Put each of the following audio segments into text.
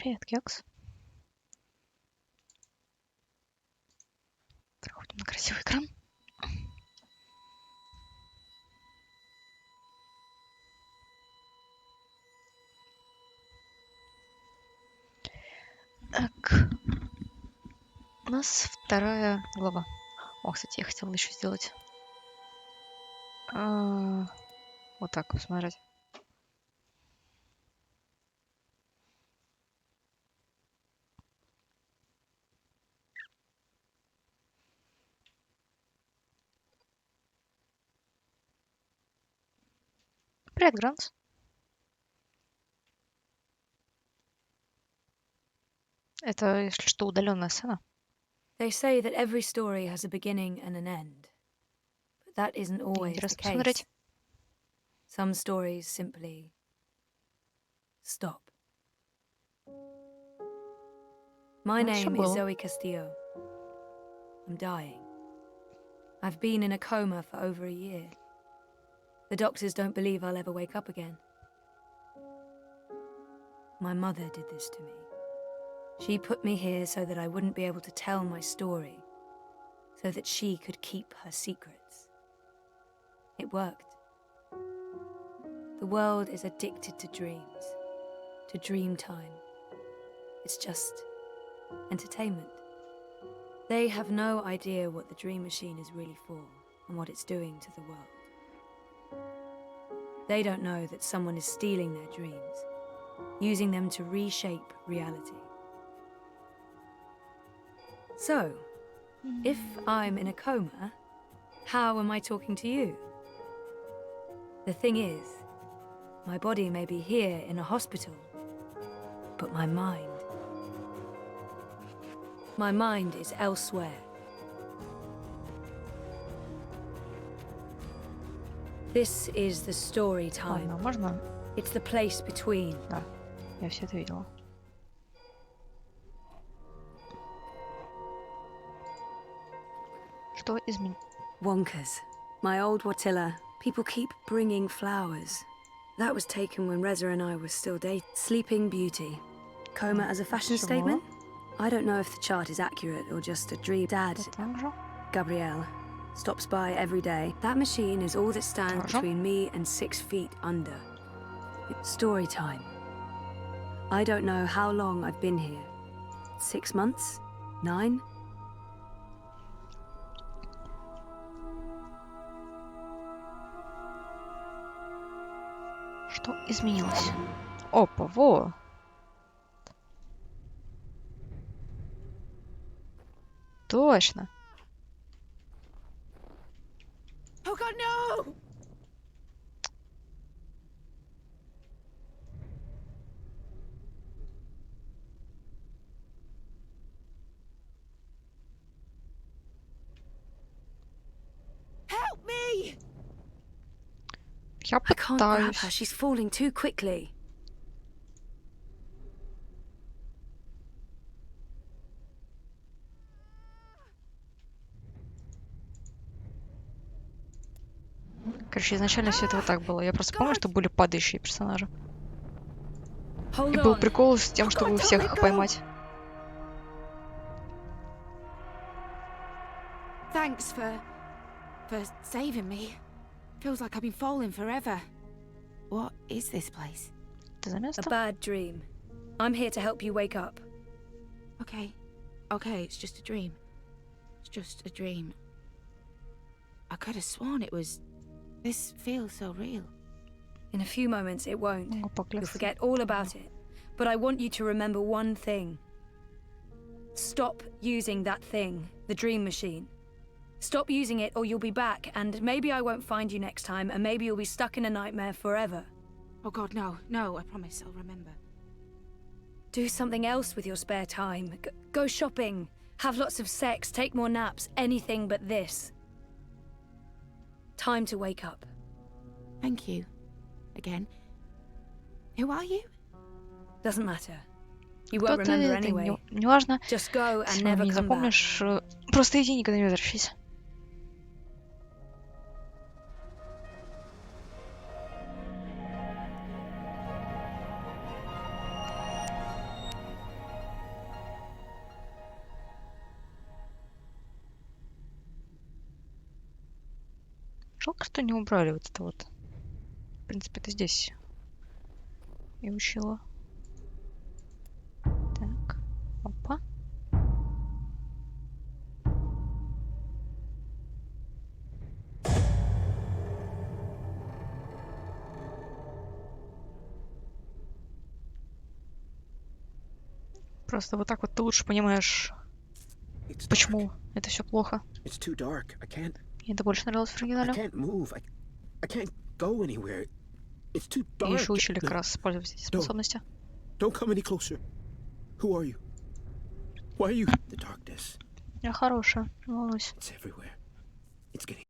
Привет, Кекс. Переходим на красивый экран. Так. У нас вторая глава. О, кстати, я хотела еще сделать вот так посмотреть. Привет, Гранс. Это, если что, удаленная сцена. They say that every story has a beginning and an end, but that isn't always the Интересно case. посмотреть. Some stories simply stop. My Ну, всё name is было. Zoe Castillo. I'm dying. I've been in a coma for over a year. The doctors don't believe I'll ever wake up again. My mother did this to me. She put me here so that I wouldn't be able to tell my story, so that she could keep her secrets. It worked. The world is addicted to dreams, to dream time. It's just entertainment. They have no idea what the dream machine is really for and what it's doing to the world. They don't know that someone is stealing their dreams, using them to reshape reality. So, if I'm in a coma, how am I talking to you? The thing is, my body may be here in a hospital, but my mind is elsewhere. This is the story time. Ладно, можно? It's the place between. Да, я все это видела. Что изменилось? Wonkers. My old Watilla. People keep bringing flowers. That was taken when Reza and I were still dating. Sleeping Beauty. Coma as a fashion Чего? statement? I don't know if the chart is accurate or just a dream. Dad, Это так же? Gabrielle, stops by every day. That machine is all that stands Тоже? between me and 6 feet under. It's story time. I don't know how long I've been here. 6 months? 9? Что изменилось? Опа, во! Точно! Oh God, no! Help me! Я I can't grab her. пытаюсь. She's falling too quickly. Короче, изначально все это вот так было. Я просто помню, что были падающие персонажи. Hold И был on. прикол с тем, Oh чтобы God, don't всех let их go. поймать. Thanks for saving me. Feels like I've been falling forever. What is this place? Ты за A место? bad dream. I'm here to help you wake up. Okay, it's just a dream. It's just a dream. I could have sworn it was... This feels so real. In a few moments, it won't. Могу You'll поклясться. forget all about it. But I want you to remember one thing. Stop using that thing, the dream machine. Stop using it or you'll be back, and maybe I won't find you next time, and maybe you'll be stuck in a nightmare forever. Oh God, no, I promise I'll remember. Do something else with your spare time. Go shopping, have lots of sex, take more naps, anything but this. Time to wake up. Thank you. Again. Who are you? Doesn't matter. You Кто won't ты, remember это anyway. не важно. Just go and Все равно never не come back. запомнишь. Просто иди и никогда не возвращайся. Жалко, что не убрали вот это вот. В принципе, это здесь и учила. Так, опа. Просто вот так вот ты лучше понимаешь, It's dark. почему это все плохо. It's too dark. Мне это больше нравилось в I оригинале. can't move. I can't go anywhere. It's too И еще dark. учили как раз использовать эти способности. Don't come any closer. Who are you? Why are you? The darkness. Я хорошая, не волнуйся. It's everywhere. It's getting.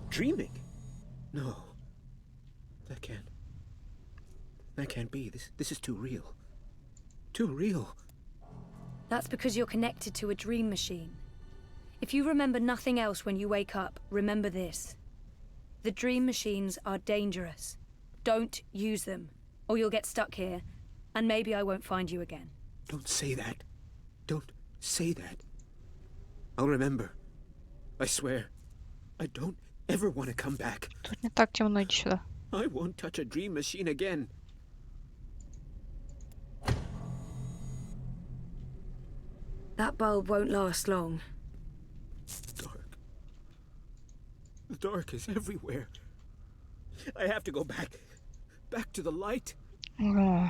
Dreaming? No. That can't. That can't be. This is too real. Too real. That's because you're connected to a dream machine. If you remember nothing else when you wake up, remember this. The dream machines are dangerous. Don't use them, or you'll get stuck here, and maybe I won't find you again. Don't say that. Don't say that. I'll remember. I swear. I don't ever want to come back. Тут не так темно, иди сюда. I won't touch a dream machine again. That bulb won't last long. Dark. The dark is everywhere. I have to go back. Back to the light. О,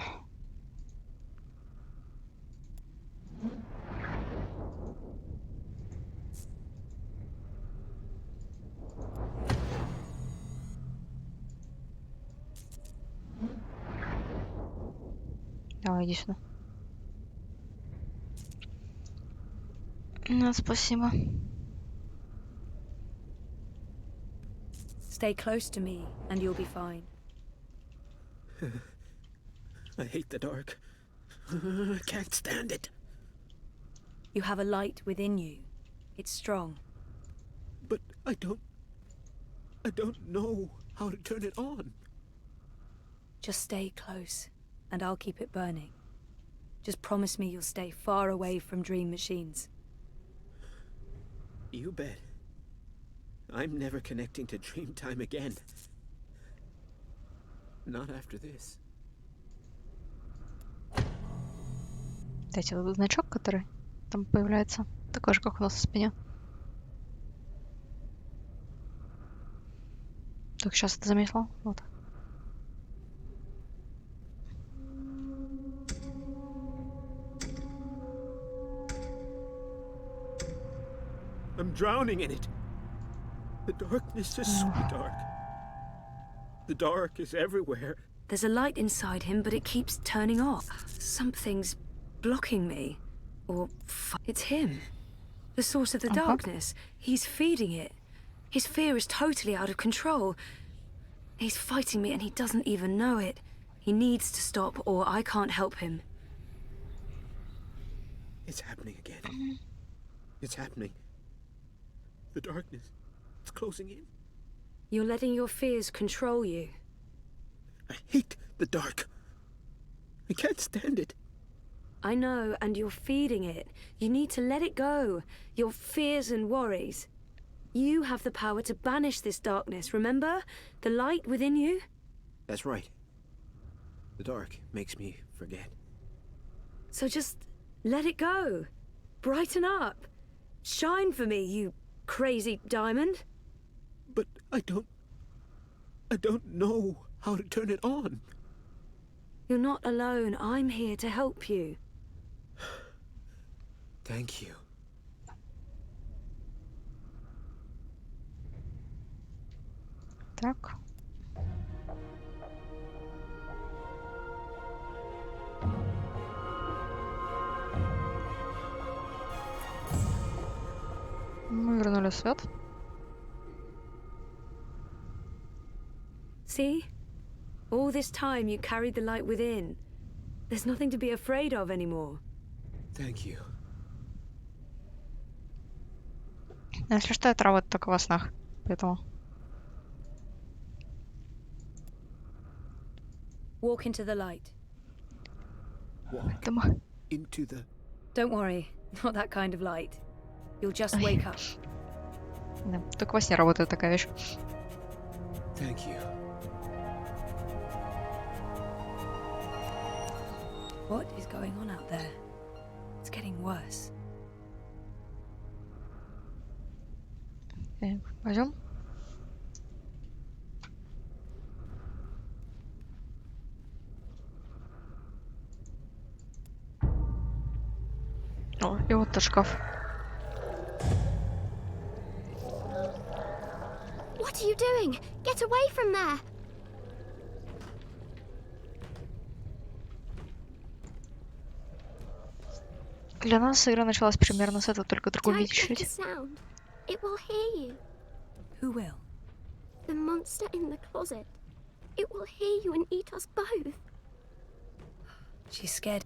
давай, иди сюда. Спасибо. Stay close to me, and you'll be fine. I hate the dark. I can't stand it. You have a light within you. It's strong. But I don't know how to turn it on. Just stay close, and I'll keep it burning. Just promise me you'll stay far away from dream machines. You bet. I'm never connecting to Dreamtime again. Not after this. Дайте вот значок, который там появляется. Такой же, как у нас на спине. Только сейчас это заметила. Вот. I'm drowning in it. The darkness is so dark. The dark is everywhere. There's a light inside him, but it keeps turning off. Something's blocking me. It's him. The source of the darkness. He's feeding it. His fear is totally out of control. He's fighting me and he doesn't even know it. He needs to stop or I can't help him. It's happening again. It's happening. The darkness. It's closing in. You're letting your fears control you. I hate the dark. I can't stand it. I know, and you're feeding it. You need to let it go. Your fears and worries. You have the power to banish this darkness, remember? The light within you? That's right. The dark makes me forget. So just let it go. Brighten up. Shine for me, you crazy diamond. But I don't know how to turn it on. You're not alone. I'm here to help you. Thank you. Так. Мы вернули свет. See? All this time you carried the light within. There's nothing to be afraid of anymore. Thank you. Если что, я работаю только во снах. Поэтому... Walk into the light. walk Дома. into the... Don't worry, not that kind of light. You'll just wake up. Да, только во сне работает такая вещь. Thank you. What is going on out there? It's getting worse. Пойдем. О, и вот тот шкаф. What are you doing? Get away from there! Для нас игра началась примерно с этого, только другой Don't вид make a чуть. sound. It will hear you. Who will? The monster in the closet. It will hear you and eat us both. She's scared.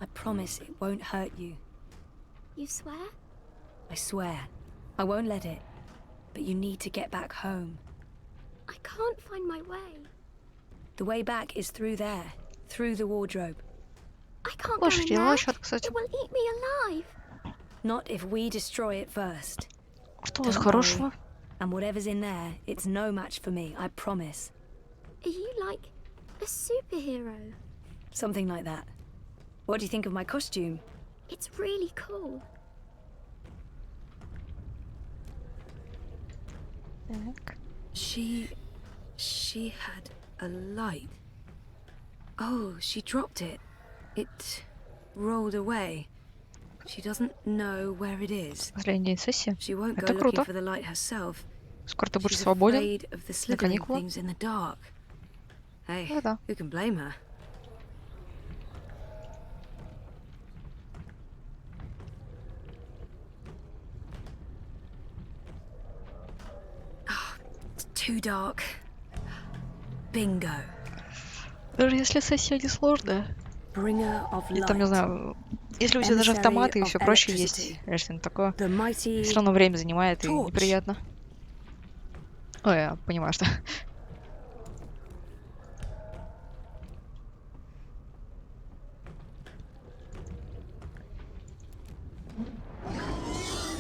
I promise it won't hurt you. You swear? I swear. I won't let it. But you need to get back home. I can't find my way. The way back is through there. Through the wardrobe. I can't go in Лошадь, there. лошадь, кстати. It will eat me alive. Not if we destroy it first. Что у вас Don't хорошего? worry. And whatever's in there, it's no match for me, I promise. Are you like a superhero? Something like that. What do you think of my costume? It's really cool. Так. She had a light. Oh, she dropped it. It rolled away. She doesn't know where it is. Последний день сессии. She won't go Это looking круто. for the light herself. Скоро ты будешь She's свободен. afraid of the на slithering каникулах. things in the dark. Hey, Ну да. who can blame her? Ah, it's too dark. Bingo. Даже если сессия не сложная. Bringer of И там, не light. знаю, если у тебя даже автоматы и Emissary все of проще electricity. есть, или что-нибудь такое, The mighty все равно время занимает и torch. неприятно. Ой, я понимаю, что...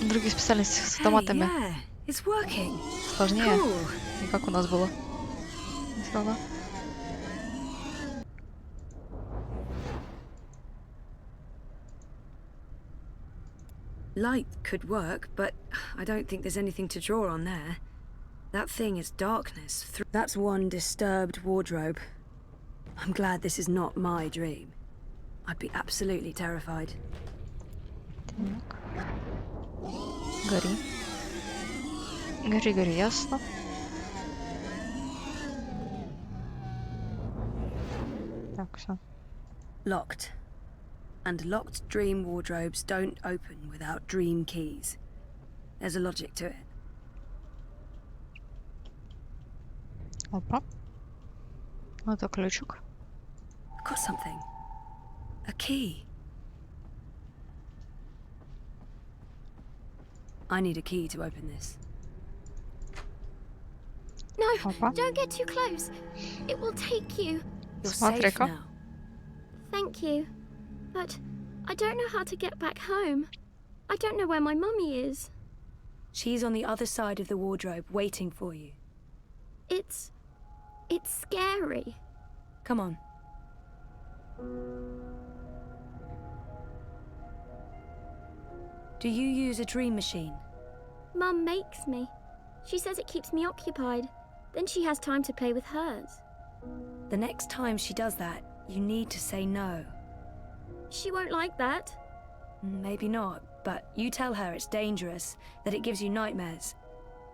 Другие специальности с автоматами Hey, yeah, it's working. сложнее, Cool. не как у нас было. Всё равно. Light could work, but I don't think there's anything to draw on there. That thing is darkness. That's one disturbed wardrobe. I'm glad this is not my dream. I'd be absolutely terrified. Так. Гори. Гори, гори, ясно. Так, все. Locked. And locked dream wardrobes don't open without dream keys. There's a logic to it. Опа. Это ключик. I've got something. A key. I need a key to open this. No, Опа. don't get too close. It will take you. You're safe Смотри-ка. now. Thank you. But I don't know how to get back home. I don't know where my mummy is. She's on the other side of the wardrobe, waiting for you. It's scary. Come on. Do you use a dream machine? Mum makes me. She says it keeps me occupied. Then she has time to play with hers. The next time she does that, you need to say no. She won't like that. Maybe not, but you tell her it's dangerous, that it gives you nightmares.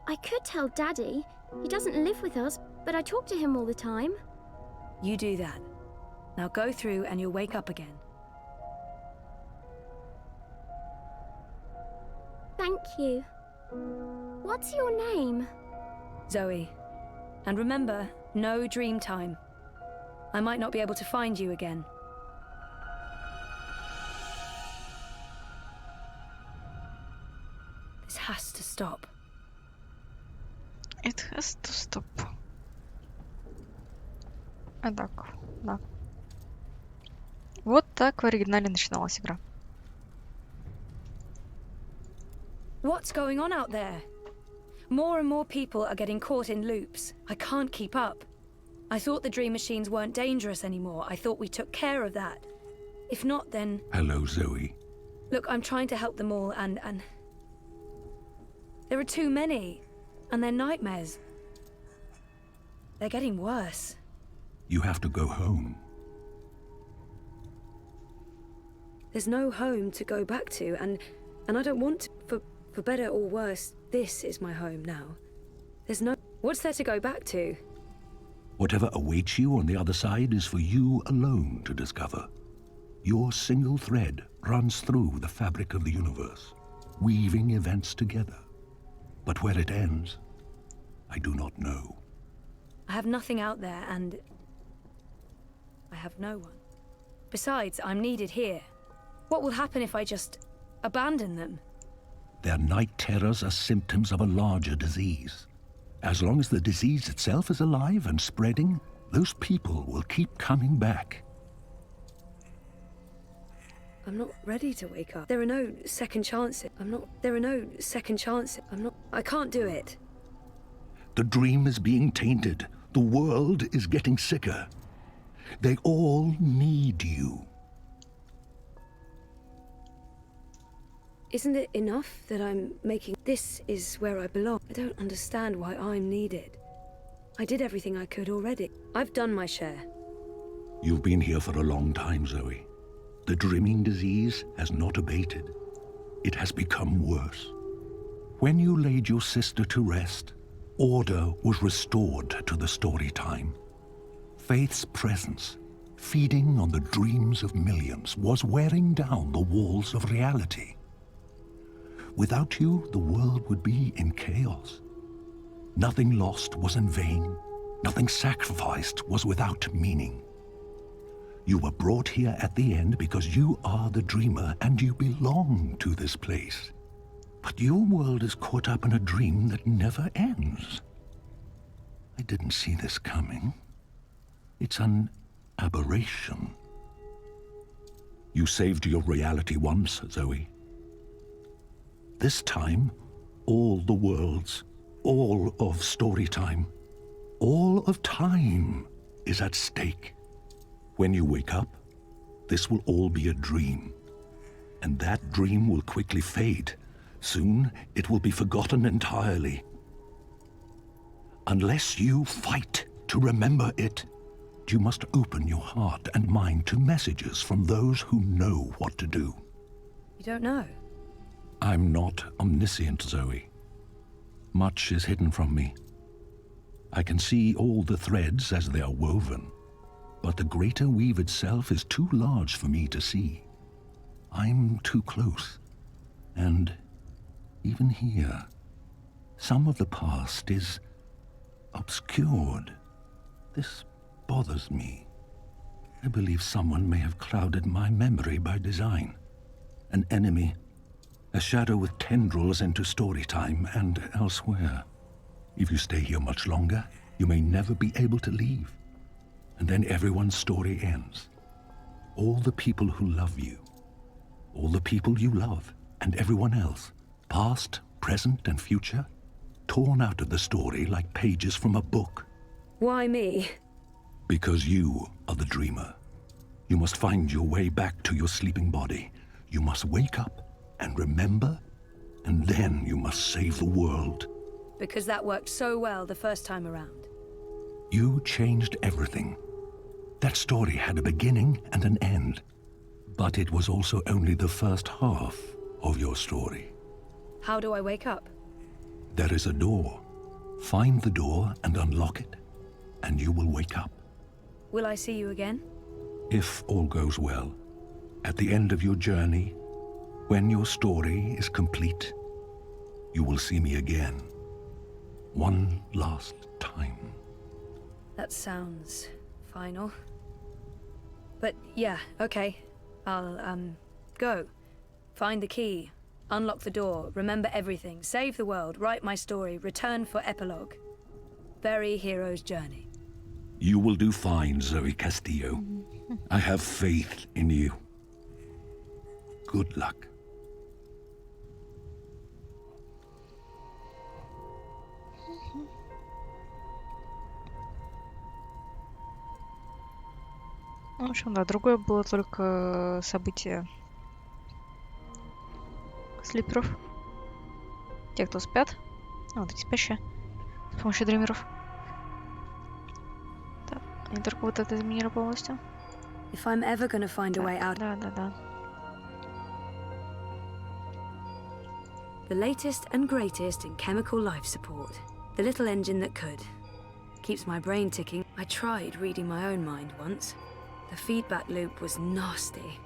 I could tell Daddy. He doesn't live with us, but I talk to him all the time. You do that. Now go through and you'll wake up again. Thank you. What's your name? Zoe. And remember, no dream time. I might not be able to find you again. This has to stop. It has to stop. А так, да. Вот так в оригинале начиналась игра. What's going on out there? More and more people are getting caught in loops. I can't keep up. I thought the dream machines weren't dangerous anymore. I thought we took care of that. If not, then... Hello, Zoe. Look, I'm trying to help them all, and... There are too many. And they're nightmares. They're getting worse. You have to go home. There's no home to go back to, and I don't want to. For better or worse, this is my home now. There's no... What's there to go back to? Whatever awaits you on the other side is for you alone to discover. Your single thread runs through the fabric of the universe, weaving events together. But where it ends, I do not know. I have nothing out there, and... I have no one. Besides, I'm needed here. What will happen if I just abandon them? Their night terrors are symptoms of a larger disease. As long as the disease itself is alive and spreading, those people will keep coming back. I'm not ready to wake up. There are no second chances. There are no second chances. I can't do it. The dream is being tainted. The world is getting sicker. They all need you. Isn't it enough that I'm making... This is where I belong. I don't understand why I'm needed. I did everything I could already. I've done my share. You've been here for a long time, Zoe. The dreaming disease has not abated. It has become worse. When you laid your sister to rest, order was restored to the story time. Faith's presence, feeding on the dreams of millions, was wearing down the walls of reality. Without you, the world would be in chaos. Nothing lost was in vain. Nothing sacrificed was without meaning. You were brought here at the end because you are the dreamer and you belong to this place. But your world is caught up in a dream that never ends. I didn't see this coming. It's an aberration. You saved your reality once, Zoe. This time, all the worlds, all of Storytime, all of time is at stake. When you wake up, this will all be a dream. And that dream will quickly fade. Soon, it will be forgotten entirely. Unless you fight to remember it, you must open your heart and mind to messages from those who know what to do. You don't know? I'm not omniscient, Zoe. Much is hidden from me. I can see all the threads as they are woven, but the greater weave itself is too large for me to see. I'm too close, and even here, some of the past is obscured. This bothers me. I believe someone may have clouded my memory by design. An enemy, a shadow with tendrils into Storytime and elsewhere. If you stay here much longer, you may never be able to leave. And then everyone's story ends. All the people who love you, all the people you love, and everyone else, past, present, and future, torn out of the story like pages from a book. Why me? Because you are the dreamer. You must find your way back to your sleeping body. You must wake up and remember, and then you must save the world. Because that worked so well the first time around. You changed everything. That story had a beginning and an end, but it was also only the first half of your story. How do I wake up? There is a door. Find the door and unlock it, and you will wake up. Will I see you again? If all goes well, at the end of your journey, when your story is complete, you will see me again. One last time. That sounds final. But yeah, okay. I'll, go. Find the key. Unlock the door. Remember everything. Save the world. Write my story. Return for epilogue. Bury hero's journey. You will do fine, Zoe Castillo. I have faith in you. Good luck. Ну, в общем, да, другое было только событие слиперов. Те, кто спят. А, вот эти спящие. С помощью дримеров. Да, они только вот это изменили полностью. If I'm ever gonna find a way out, Да. the latest and greatest in chemical life support. The little engine that could. Keeps my brain ticking. I tried reading my own mind once. The feedback loop was nasty.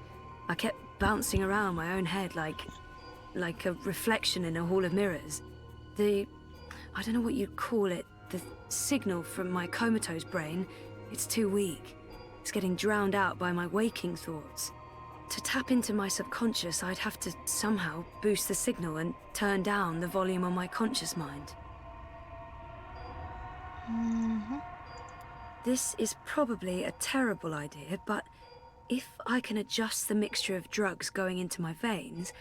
I kept bouncing around my own head like a reflection in a hall of mirrors. I don't know what you'd call it, the signal from my comatose brain, it's too weak. It's getting drowned out by my waking thoughts. To tap into my subconscious, I'd have to somehow boost the signal and turn down the volume on my conscious mind. This is probably a terrible idea, but if I can adjust the mixture of drugs going into my veins,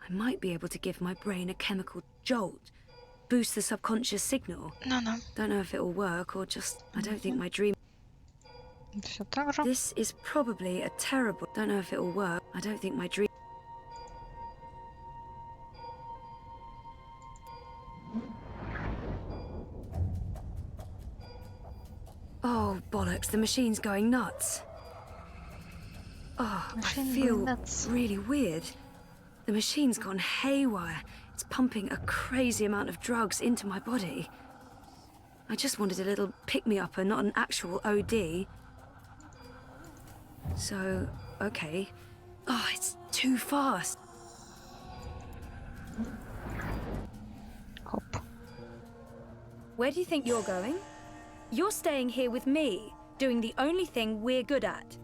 I might be able to give my brain a chemical jolt, boost the subconscious signal. Ну-ну. Don't know if it'll work or just I don't think my dream. Все так же. This is probably a terrible. Don't know if it'll work. I don't think my dream. Oh, bollocks, the machine's going nuts. Oh, I Machine going feel nuts. really weird. The machine's gone haywire. It's pumping a crazy amount of drugs into my body. I just wanted a little pick-me-upper, not an actual OD. So, okay. Oh, it's too fast. Хоп. Where do you think you're going? You're staying here with me, doing the only thing we're good at.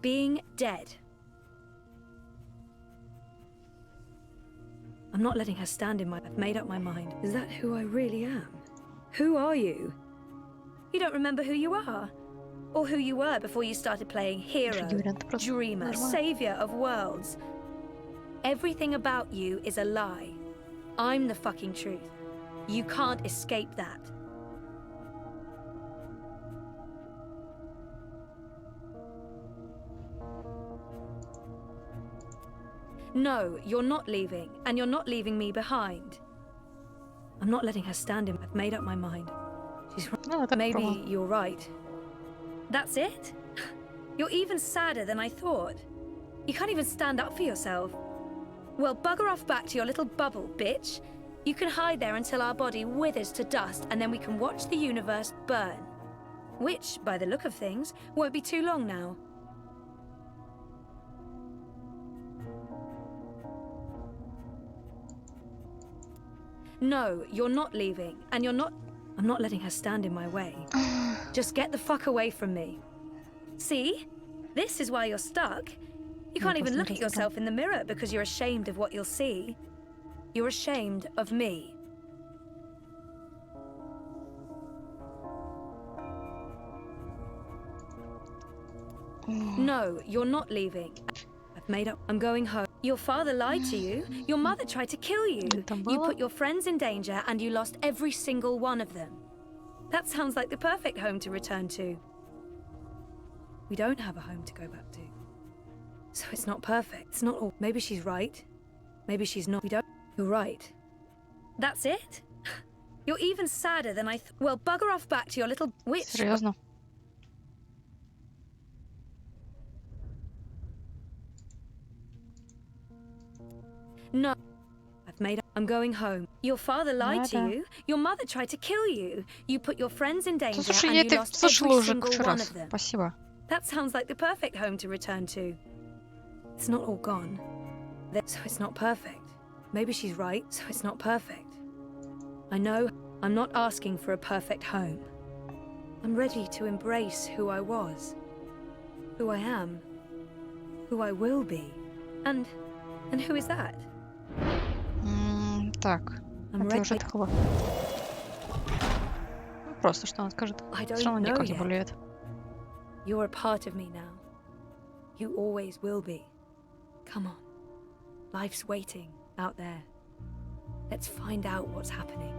Being dead. I'm not letting her stand in my... I've made up my mind. Is that who I really am? Who are you? You don't remember who you are? Or who you were before you started playing hero, Юрий, ты просто dreamer, нормально. savior of worlds. Everything about you is a lie. I'm the fucking truth. You can't escape that. No, you're not leaving, and you're not leaving me behind. I'm not letting her stand in. I've made up my mind. She's right. Ну, это Maybe попробовал. you're right. That's it? You're even sadder than I thought. You can't even stand up for yourself. Well, bugger off back to your little bubble, bitch. You can hide there until our body withers to dust, and then we can watch the universe burn. Which, by the look of things, won't be too long now. No, you're not leaving, and you're not... I'm not letting her stand in my way. Just get the fuck away from me. See? This is why you're stuck. You can't even look at yourself in the mirror because you're ashamed of what you'll see. You're ashamed of me. No, you're not leaving. I've made up. I'm going home. Your father lied to you. Your mother tried to kill you. Это You было? put your friends in danger and you lost every single one of them. That sounds like the perfect home to return to. We don't have a home to go back to. So it's not perfect. It's not all. Maybe she's right. Maybe she's not. We don't. You're right. That's it? You're even sadder than I Well, bugger off back to your little witch. Серьезно? No. I've made up. I'm going home. Your father lied to Да-да. you. Your mother tried to kill you. You put your friends in Да, danger слушай, and я you это lost слышала every уже single кучу one раз. of them. Спасибо. That sounds like the perfect home to return to. It's not all gone. So it's not perfect. Maybe she's right, so it's not perfect. I know I'm not asking for a perfect home. I'm ready to embrace who I was, who I am, who I will be. And who is that? Так, I'm это уже ready. такого. Ну, просто что она скажет. I Все don't равно know никак не yet. повлияет. You're a part of me now. You always will be. Come on. Life's waiting out there. Let's find out what's happening.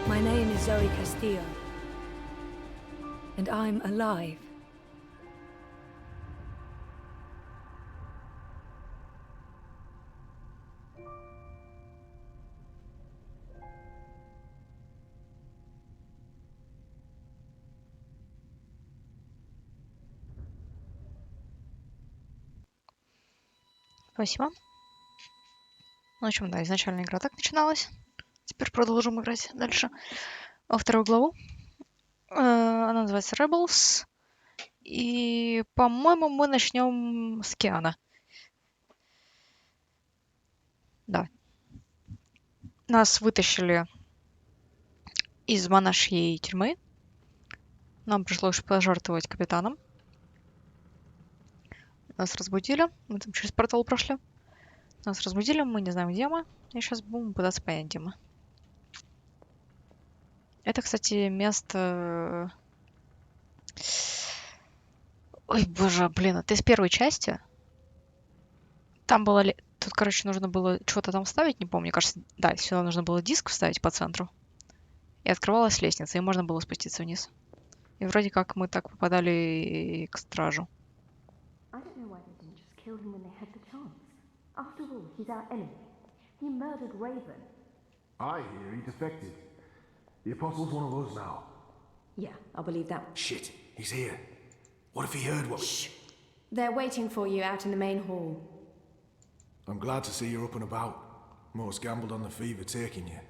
My name is Zoe Castillo, and I'm alive. Спасибо. Ну, в общем, да, изначально игра так начиналась. Теперь продолжим играть дальше во вторую главу. Она называется Rebels. И, по-моему, мы начнем с Киана. Да. Нас вытащили из монашьей тюрьмы. Нам пришлось пожертвовать капитаном. Нас разбудили. Мы там через портал прошли. Нас разбудили, мы не знаем, где мы. И сейчас будем пытаться понять, где мы. Это, кстати, место... Ой, боже, блин, это из первой части. Там было... Тут, короче, нужно было что-то там вставить, не помню. Мне кажется, да, сюда нужно было диск вставить по центру. И открывалась лестница, и можно было спуститься вниз. И вроде как мы так попадали к стражу. After all, he's our enemy. He murdered Raven. I hear he defected. The Apostle's one of us now. Yeah, I'll believe that. Shit, he's here. What if he heard what Shh! They're waiting for you out in the main hall. I'm glad to see you're up and about. Most gambled on the fever taking you.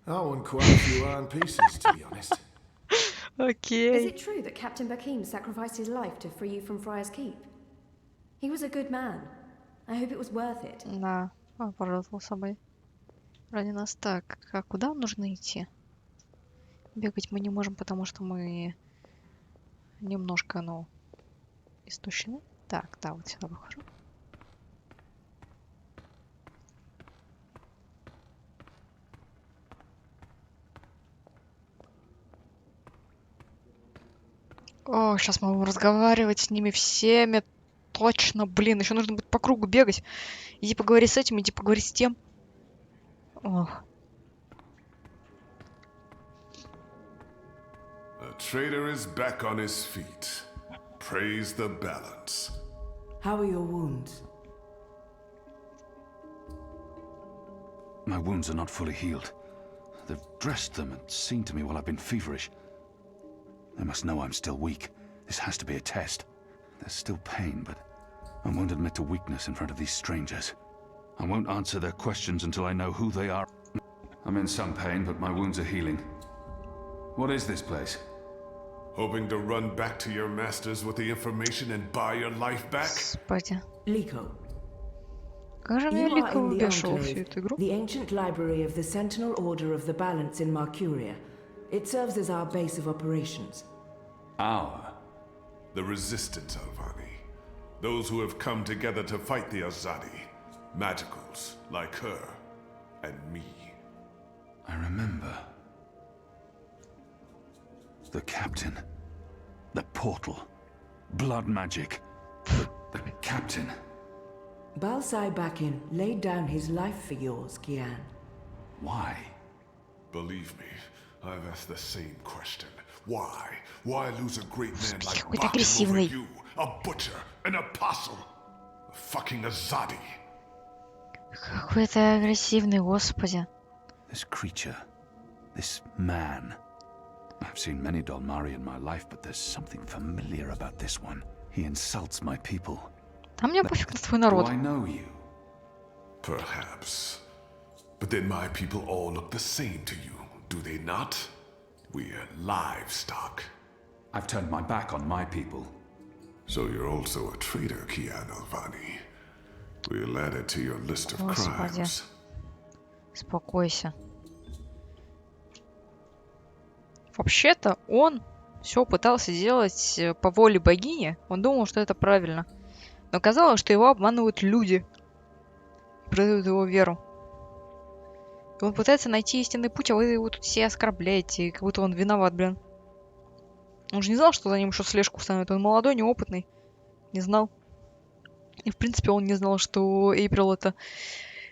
I won quite a few iron pieces, to be honest. Окей. Is it true that Captain Bakim sacrificed his life to free you from Friar's Keep? He was a good man. I hope it was worth it. Да, пожертвовал собой. Ради нас. Так, а куда нужно идти? Бегать мы не можем, потому что мы немножко, ну, истощены. Так, да, вот сюда выхожу. О, сейчас мы будем разговаривать с ними всеми. Точно, блин, еще нужно будет по кругу бегать. Иди поговори с этим, иди поговори с тем. Ох. A traitor is back on his feet. Praise the balance. How are your wounds? My wounds are not fully healed. They've dressed them and seen to me while I've been feverish. They must know I'm still weak. This has to be a test. There's still pain, but I won't admit to weakness in front of these strangers. I won't answer their questions until I know who they are. I'm in some pain, but my wounds are healing. What is this place? Hoping to run back to your masters with the information and buy your life back? Господи. Liko. Как же меня You Лика are in the убежал всю Enclave, эту игру? the ancient library of the Sentinel Order of the Balance in Marcuria. It serves as our base of operations. Our? The Resistance, Alvani. Those who have come together to fight the Azadi. Magicals, like her. And me. I remember. The captain. The portal. Blood magic. The captain. Balsai Bakin laid down his life for yours, Kian. Why? Believe me, I've asked the same question. Why? Why lose a great man like Какой-то Bakken over агрессивный. you? A butcher, an apostle, a fucking Azadi. Какой-то агрессивный, господи. This creature. This man. I've seen many Dolmari in my life, but there's something familiar about this one. He insults my people. А мне пофиг на твой Do народ. I know you? Perhaps. But then my people all look the same to you, do they not? We're livestock. I've turned my back on my people. So you're also a traitor, Kian Alvani. We'll add it to your list of Господи. crimes. Успокойся. Вообще-то он все пытался делать по воле богини. Он думал, что это правильно. Но оказалось, что его обманывают люди. предают его веру. И он пытается найти истинный путь, а вы его тут все оскорбляете, как будто он виноват, блин. Он же не знал, что за ним еще слежку установят. Он молодой, неопытный. Не знал. И, в принципе, он не знал, что Эйприл — это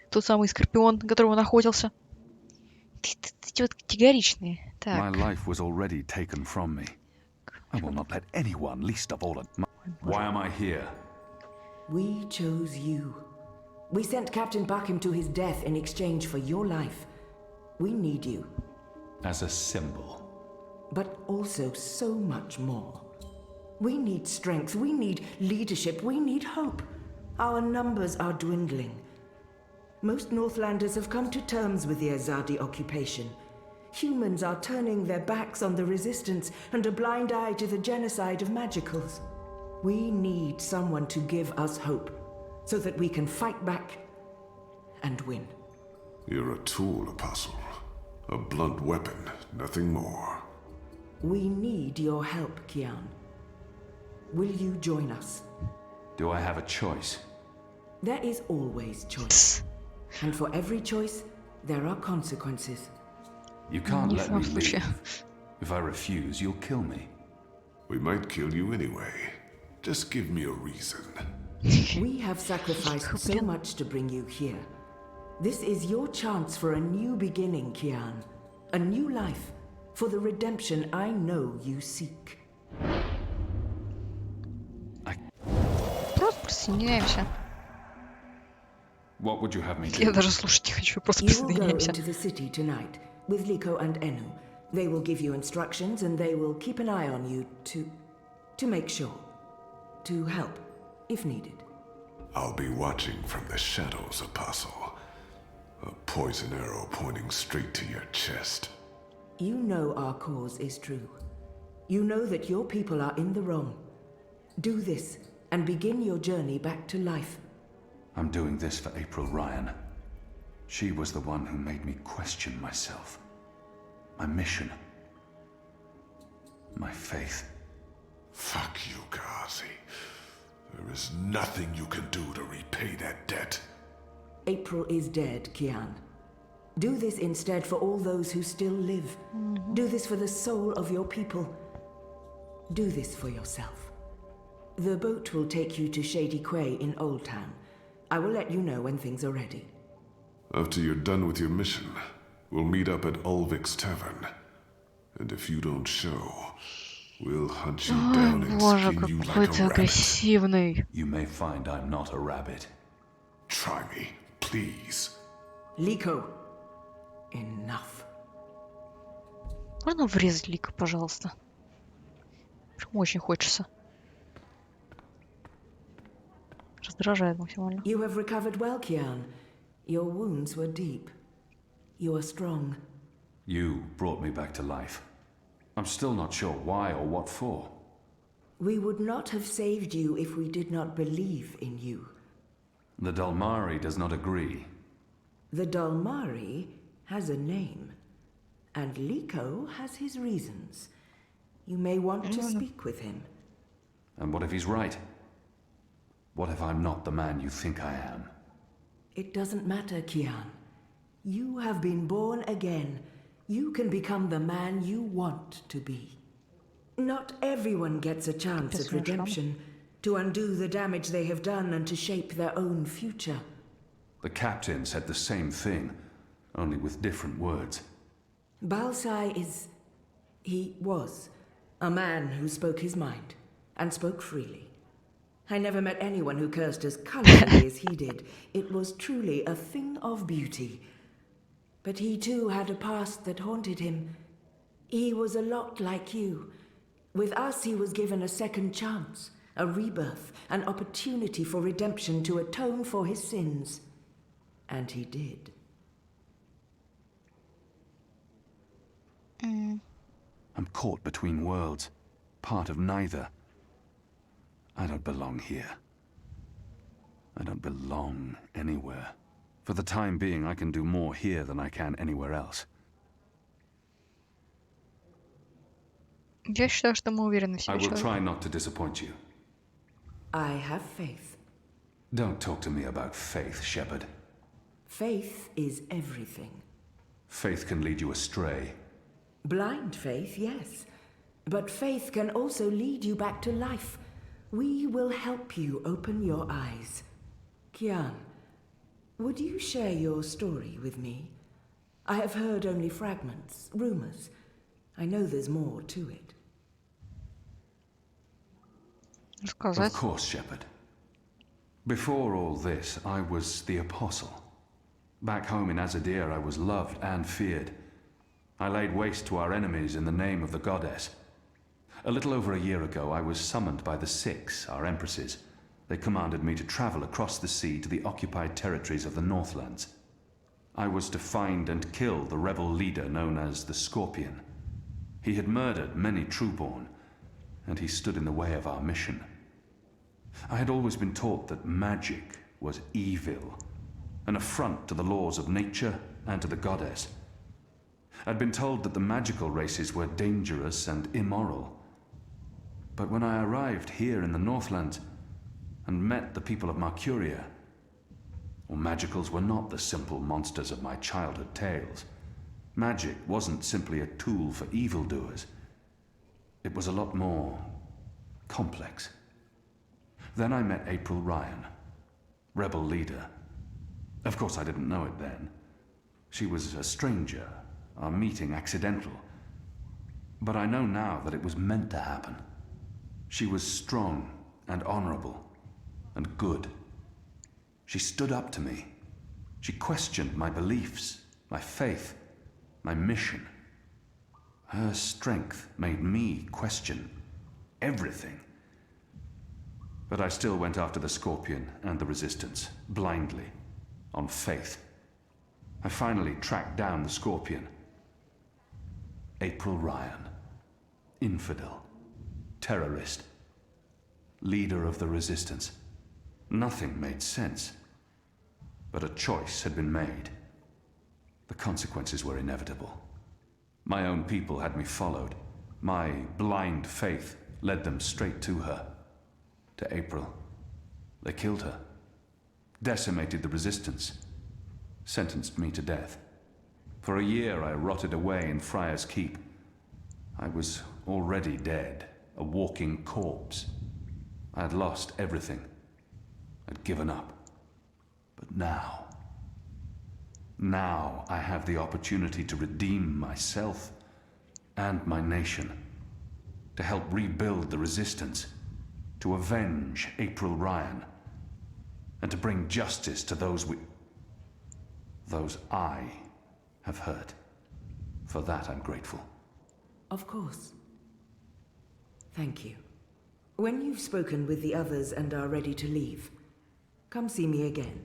тот самый Скорпион, на которого он охотился. Эти вот категоричные. My Так. life was already taken from me. I will not let anyone, least of all... Why am I here? We chose you. We sent Captain Bakim to his death in exchange for your life. We need you. As a symbol. But also so much more. We need strength, we need leadership, we need hope. Our numbers are dwindling. Most Northlanders have come to terms with the Azadi occupation. Humans are turning their backs on the resistance and a blind eye to the genocide of magicals. We need someone to give us hope, so that we can fight back and win. You're a tool, Apostle. A blunt weapon, nothing more. We need your help, Kian. Will you join us? Do I have a choice? There is always choice. And for every choice, there are consequences. You can't Ни в let коем me случае. leave. If I refuse, you'll kill me. We might kill you anyway. Just give me a reason. We have sacrificed so much to bring you here. This is your chance for a new beginning, Kian. A new life, for the redemption I know you seek. Просто присоединяемся. What would you have me Я do? даже слушать не хочу, просто You will go присоединяемся. into the city tonight with Liko and Enu. They will give you instructions and they will keep an eye on you to make sure. To help, if needed. I'll be watching from the shadows, Apostle. A poison arrow pointing straight to your chest. You know our cause is true. You know that your people are in the wrong. Do this and begin your journey back to life. I'm doing this for April Ryan. She was the one who made me question myself. My mission. My faith. Fuck you, Ghazi. There is nothing you can do to repay that debt. April is dead, Kian. Do this instead for all those who still live. Do this for the soul of your people. Do this for yourself. The boat will take you to Shady Quay in Old Town. I will let you know when things are ready. After you're done with your mission, we'll meet up at Ulvik's Tavern. And if you don't show, we'll hunt you Ой, down and боже, skin you like какой a ты rabbit. агрессивный. You may find I'm not a rabbit. Try me, please. Liko, enough. Можно врезать Лика, пожалуйста? Прям очень хочется. Раздражает максимально. You have recovered well, Kian. Your wounds were deep. You are strong. You brought me back to life. I'm still not sure why or what for. We would not have saved you if we did not believe in you. The Dalmari does not agree. The Dalmari has a name, and Liko has his reasons. You may want to speak with him. And what if he's right? What if I'm not the man you think I am? It doesn't matter, Kian. You have been born again. You can become the man you want to be. Not everyone gets a chance at redemption, to undo the damage they have done and to shape their own future. The captain said the same thing, only with different words. Balsai he was a man who spoke his mind, and spoke freely. I never met anyone who cursed as colorfully as he did. It was truly a thing of beauty. But he too had a past that haunted him. He was a lot like you. With us, he was given a second chance, a rebirth, an opportunity for redemption to atone for his sins. And he did. I'm caught between worlds, part of neither. I don't belong here. I don't belong anywhere. For the time being, I can do more here than I can anywhere else. Я считаю, что мы уверены в I себе will человек. try not to disappoint you. I have faith. Don't talk to me about faith, Shepard. Faith is everything. Faith can lead you astray. Blind faith, yes. But faith can also lead you back to life. We will help you open your eyes. Kian, would you share your story with me? I have heard only fragments, rumors. I know there's more to it. Of course, Shepherd. Before all this, I was the Apostle. Back home in Azadir, I was loved and feared. I laid waste to our enemies in the name of the goddess. A little over a year ago, I was summoned by the Six, our empresses. They commanded me to travel across the sea to the occupied territories of the Northlands. I was to find and kill the rebel leader known as the Scorpion. He had murdered many Trueborn, and he stood in the way of our mission. I had always been taught that magic was evil, an affront to the laws of nature and to the goddess. I'd been told that the magical races were dangerous and immoral. But when I arrived here in the Northlands and met the people of Marcuria, well, magicals were not the simple monsters of my childhood tales. Magic wasn't simply a tool for evildoers. It was a lot more complex. Then I met April Ryan, rebel leader. Of course, I didn't know it then. She was a stranger, our meeting accidental. But I know now that it was meant to happen. She was strong and honorable and good. She stood up to me. She questioned my beliefs, my faith, my mission. Her strength made me question everything. But I still went after the Scorpion and the Resistance, blindly, on faith. I finally tracked down the Scorpion. April Ryan. Infidel. Terrorist. Leader of the Resistance. Nothing made sense. But a choice had been made. The consequences were inevitable. My own people had me followed. My blind faith led them straight to her. To April. They killed her. Decimated the Resistance. Sentenced me to death. For a year I rotted away in Friar's Keep. I was already dead, a walking corpse. I had lost everything. I'd given up. But now I have the opportunity to redeem myself and my nation. To help rebuild the Resistance. To avenge April Ryan. And to bring justice to those I have hurt. For that I'm grateful. Of course. Thank you. When you've spoken with the others and are ready to leave, come see me again.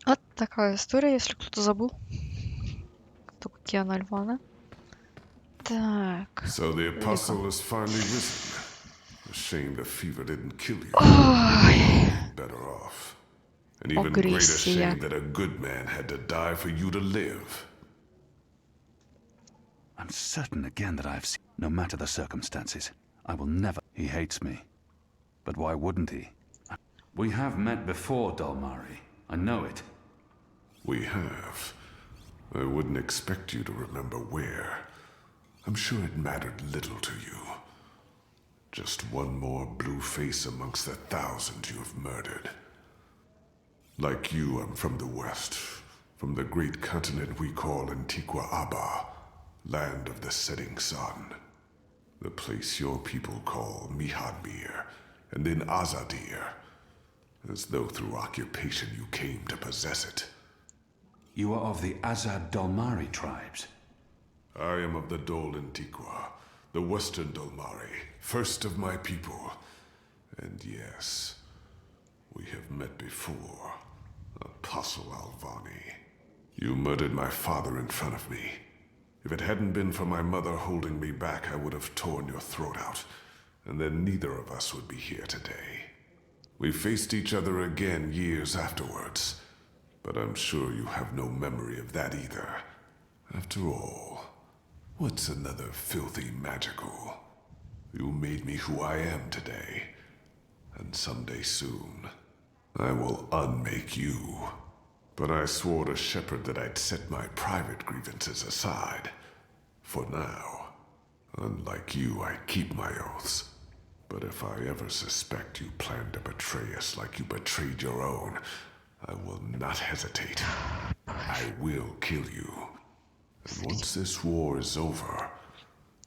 Вот такая история, если кто-то забыл. Только Киана Альвана. Так. So the apostle has finally risen. A shame the fever didn't kill you. Better off. An even greater shame that a good man had to die for you to live. I'm certain again that I have seen, no matter the circumstances, I will never. He hates me. But why wouldn't he? We have met before, Dalmari. I know it. We have. I wouldn't expect you to remember where. I'm sure it mattered little to you. Just one more blue face amongst the thousands you have murdered. Like you, I'm from the west, from the great continent we call Antigua Aba, land of the setting sun. The place your people call Mihadmir, and then Azadir, as though through occupation you came to possess it. You are of the Azad Dalmari tribes. I am of the Dol Antigua, the western Dalmari, first of my people. And yes, we have met before, Apostle Alvani. You murdered my father in front of me. If it hadn't been for my mother holding me back, I would have torn your throat out, and then neither of us would be here today. We faced each other again years afterwards, but I'm sure you have no memory of that either. After all, what's another filthy magical? You made me who I am today, and someday soon, I will unmake you. But I swore to Shepard that I'd set my private grievances aside. For now. Unlike you, I keep my oaths. But if I ever suspect you plan to betray us like you betrayed your own, I will not hesitate. I will kill you. And once this war is over,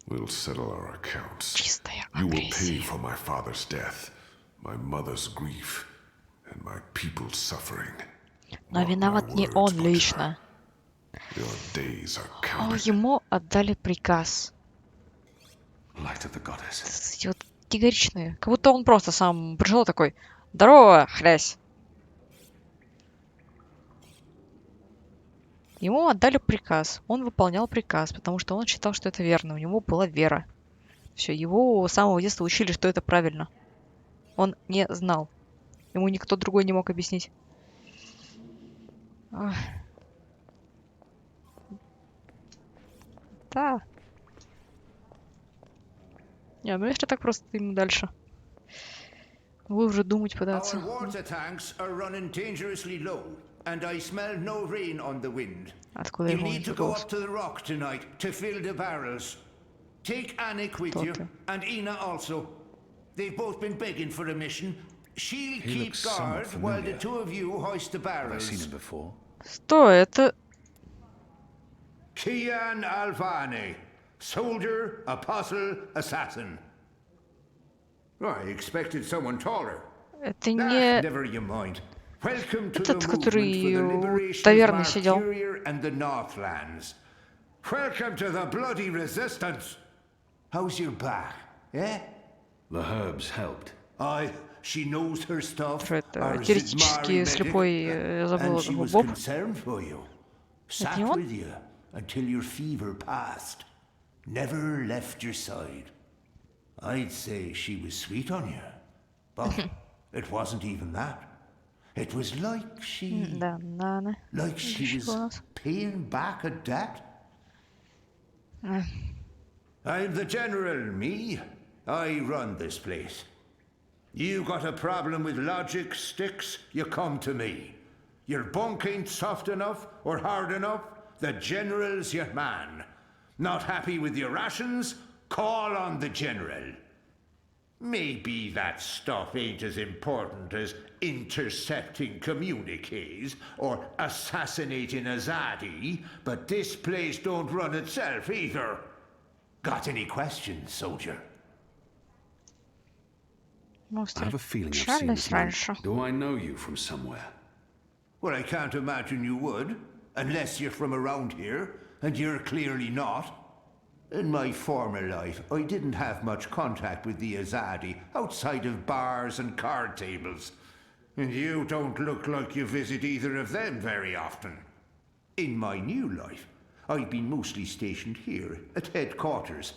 we'll settle our accounts. Чистая You will pay агрессия. for my father's death, my mother's grief, and my people's suffering. Но Mark my виноват не words, он Butcher. лично. Your days are О, counted. ему отдали приказ. Light of the goddess. Эти вот категоричные. Как будто он просто сам пришел такой: здорово, хрясь. Ему отдали приказ. Он выполнял приказ, потому что он считал, что это верно. У него была вера. Все, его с самого детства учили, что это правильно. Он не знал. Ему никто другой не мог объяснить. Ах. Да. Не, ну если так просто им дальше. Вы уже думать пытаться. Our water tanks are running dangerously low, and I smell no rain on the wind. Откуда You его need to этот go голос? up to the rock tonight to fill the barrels. Take Anik with Кто you, ты? and Ina also. They've both been begging for a mission. She'll He keep looks somewhat guard while the familiar. two of you hoist the Have I seen barrels. him before? Что это? Kian Alvani, soldier, apostle, assassin. I expected someone taller. Это Ah, не never you mind. Welcome to the этот, movement который for the у liberation of таверны сидел. Mercuria and the Northlands. Welcome to the bloody resistance. How's your back? Eh? The herbs helped. Aye, she knows her stuff. Что это? Our Теоретически Zidmari слепой, medic, я забыла, and she was Боб. concerned for you. Sat не он? with you until your fever passed. Never left your side. I'd say she was sweet on you, but it wasn't even that. It was like she, Да, Нана. like she Еще у was нас. paying back a debt. Эх, I'm the general, me. I run this place. You got a problem with logic, sticks, you come to me. Your bunk ain't soft enough or hard enough, the general's your man. Not happy with your rations? Call on the general. Maybe that stuff ain't as important as intercepting communiques or assassinating Azadi, but this place don't run itself either. Got any questions, soldier? Может, I have a feeling I've seen встречались this man. раньше. Do I know you from somewhere? Well, I can't imagine you would, unless you're from around here, and you're clearly not. In my former life, I didn't have much contact with the Azadi outside of bars and card tables. And you don't look like you visit either of them very often. In my new life, I've been mostly stationed here at headquarters.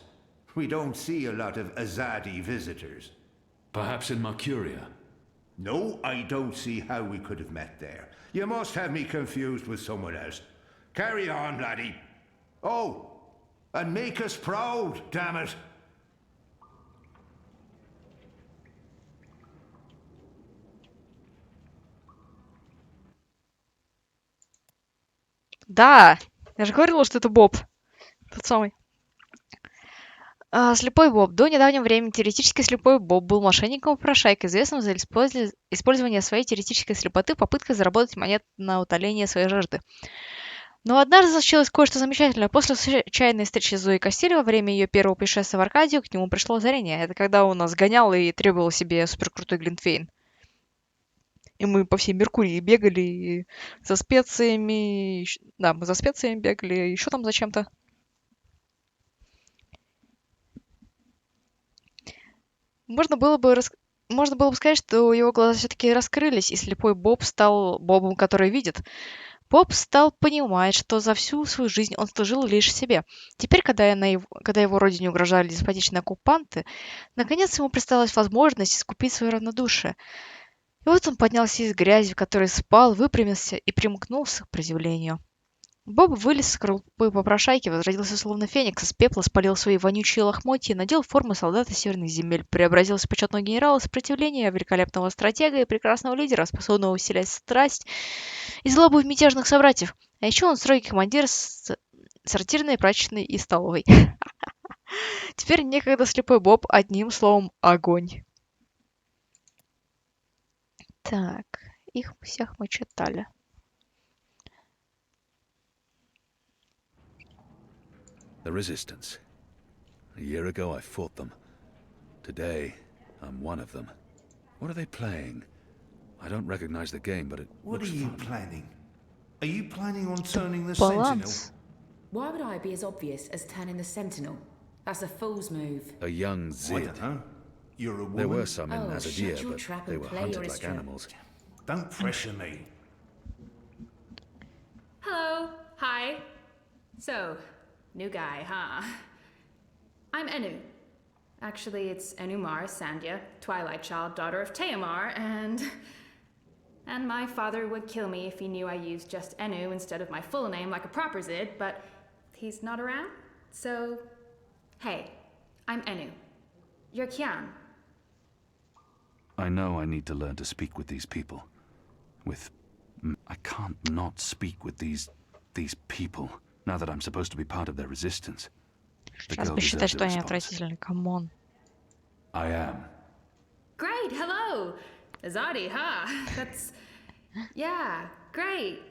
We don't see a lot of Azadi visitors. Perhaps in Mercuria? No, I don't see how we could have met there. You must have me confused with someone else. Carry on, laddie. Oh, and make us proud, damn it. Да! Я же говорила, что это Боб. Тот самый. Слепой Боб. До недавнего времени теоретически слепой Боб был мошенником-попрошайкой, известным за использование своей теоретической слепоты попыткой заработать монет на утоление своей жажды. Но однажды случилось кое-что замечательное. После случайной встречи с Зоей Кастиль во время ее первого путешествия в Аркадию к нему пришло озарение. Это когда он нас гонял и требовал себе суперкрутой глинтвейн. И мы по всей Меркурии бегали и за специями. Да, мы за специями бегали, еще там зачем-то. Можно было бы сказать, что его глаза все-таки раскрылись, и слепой Боб стал Бобом, который видит. Боб стал понимать, что за всю свою жизнь он служил лишь себе. Теперь, когда его родине угрожали деспотичные оккупанты, наконец ему представилась возможность искупить свое равнодушие. И вот он поднялся из грязи, в которой спал, выпрямился и примкнулся к приземлению. Боб вылез из скорлупы попрошайки, возродился словно феникс, из пепла спалил свои вонючие лохмотья, надел форму солдата северных земель, преобразился в почетного генерала сопротивления, великолепного стратега и прекрасного лидера, способного усилять страсть и злобу в мятежных собратьев. А еще он строгий командир сортирной, прачечной и столовой. Теперь некогда слепой Боб, одним словом, огонь. Так, их всех мы читали. The Resistance. A year ago I fought them. Today, I'm one of them. What are they playing? I don't recognize the game, but it What looks are you fun. planning? Are you planning on turning the Sentinel? Баланс. Why would I be as obvious as turning the Sentinel? That's a fool's move. A young I Zid. don't know. You're a woman. There were some in Oh, Azadir, shut your but trap they and were play hunted your like instrument. animals. Don't pressure me. Hello. Hi. So, new guy, huh? I'm Enu. Actually, it's Enumar Sandhya, Twilight Child, daughter of Teomar, and my father would kill me if he knew I used just Enu instead of my full name like a proper Zid, but he's not around, so... Hey, I'm Enu. You're Kian. I know I need to learn to speak with these people. I can't not speak with these people, now that I'm supposed to be part of their resistance. The Сейчас girl бы считать, deserves a что они response. отвратительны. Камон. I am. Great, hello! Azadi, huh? That's... Yeah, great.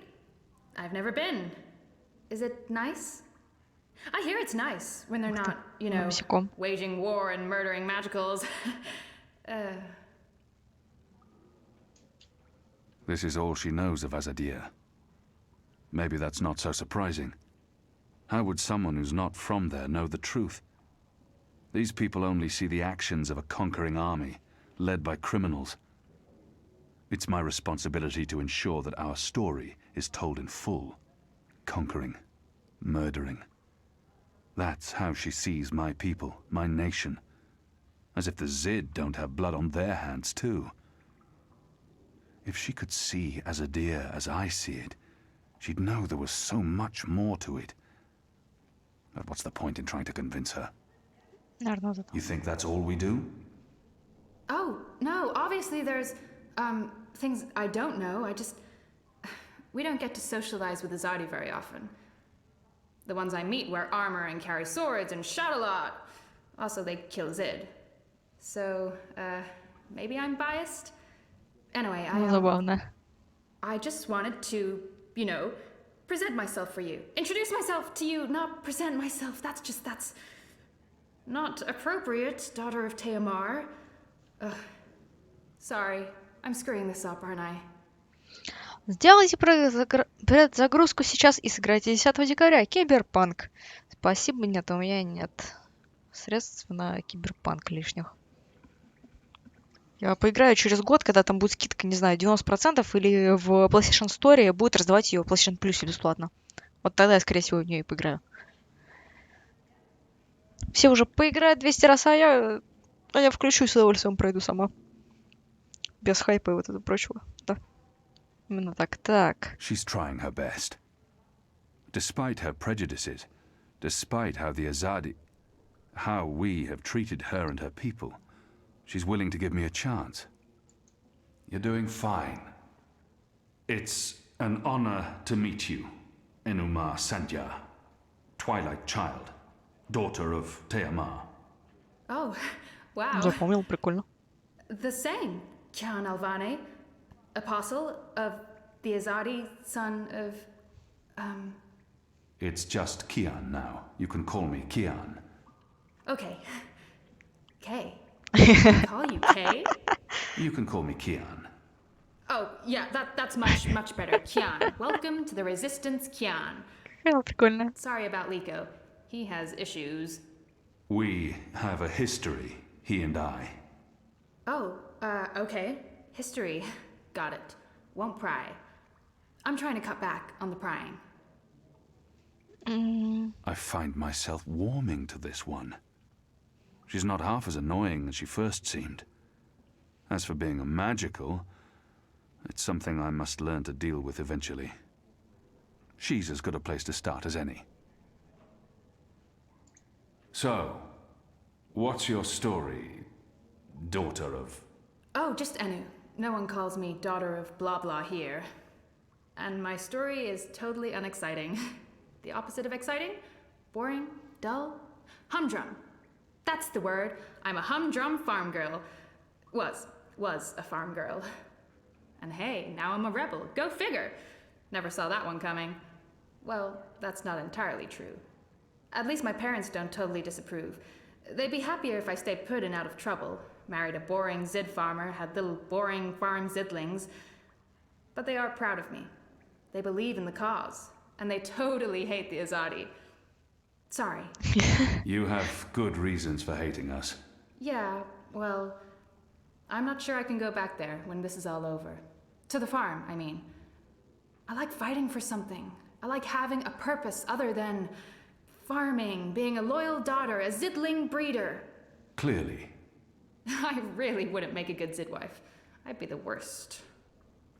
I've never been. Is it nice? I hear it's nice when they're not, you know, Босиком. waging war and murdering magicals. This is all she knows of Azadir. Maybe that's not so surprising. How would someone who's not from there know the truth? These people only see the actions of a conquering army, led by criminals. It's my responsibility to ensure that our story is told in full. Conquering, murdering. That's how she sees my people, my nation. As if the Zid don't have blood on their hands too. If she could see Azadir as I see it, she'd know there was so much more to it. But what's the point in trying to convince her? You think that's all we do? Oh, no, obviously there's, things I don't know. We don't get to socialize with Azadi very often. The ones I meet wear armor and carry swords and shout a lot. Also, they kill Zid. So, maybe I'm biased? Anyway, Забавно. I just wanted to, you know, present myself for you. Introduce myself to you, not present myself. That's not appropriate, daughter of Teomar. Sorry, I'm screwing this up, aren't I? Сделайте предзагрузку сейчас и сыграйте 10 декабря. Киберпанк. Спасибо, нет, у меня нет средств на киберпанк лишних. Я поиграю через год, когда там будет скидка, не знаю, 90%, или в PlayStation Store будет раздавать ее в PlayStation Plus бесплатно. Вот тогда я, скорее всего, в нее и поиграю. Все уже поиграют 200 раз, а я включу с удовольствием, пройду сама. Без хайпа и вот этого прочего. Да. Именно так. Так. She's trying her best. Despite her prejudices, despite how we have treated her and her people, she's willing to give me a chance. You're doing fine. It's an honor to meet you, Enumar Sandhya, Twilight Child, daughter of Teomar. Oh, wow. Запомнил, прикольно. The same, Kian Alvane, apostle of the Azadi, son of, It's just Kian now. You can call me Kian. Okay. Kay. Can I call you Kay? You can call me Kian. Oh, yeah, that's much better. Kian. Welcome to the Resistance, Kian. Прикольно. Sorry about Liko. He has issues. We have a history, he and I. Oh, okay. History. Got it. Won't pry. I'm trying to cut back on the prying. I find myself warming to this one. She's not half as annoying as she first seemed. As for being a magical, it's something I must learn to deal with eventually. She's as good a place to start as any. So, what's your story, daughter of... Oh, just Enu. No one calls me daughter of blah blah here. And my story is totally unexciting. The opposite of exciting? Boring? Dull? Humdrum. That's the word. I'm a humdrum farm girl. Was a farm girl. And hey, now I'm a rebel. Go figure. Never saw that one coming. Well, that's not entirely true. At least my parents don't totally disapprove. They'd be happier if I stayed put and out of trouble. Married a boring Zid farmer, had little boring farm Zidlings. But they are proud of me. They believe in the cause. And they totally hate the Azadi. Sorry. You have good reasons for hating us. Yeah, well, I'm not sure I can go back there when this is all over. To the farm, I mean. I like fighting for something. I like having a purpose other than farming, being a loyal daughter, a Zidling breeder. Clearly. I really wouldn't make a good Zidwife. I'd be the worst.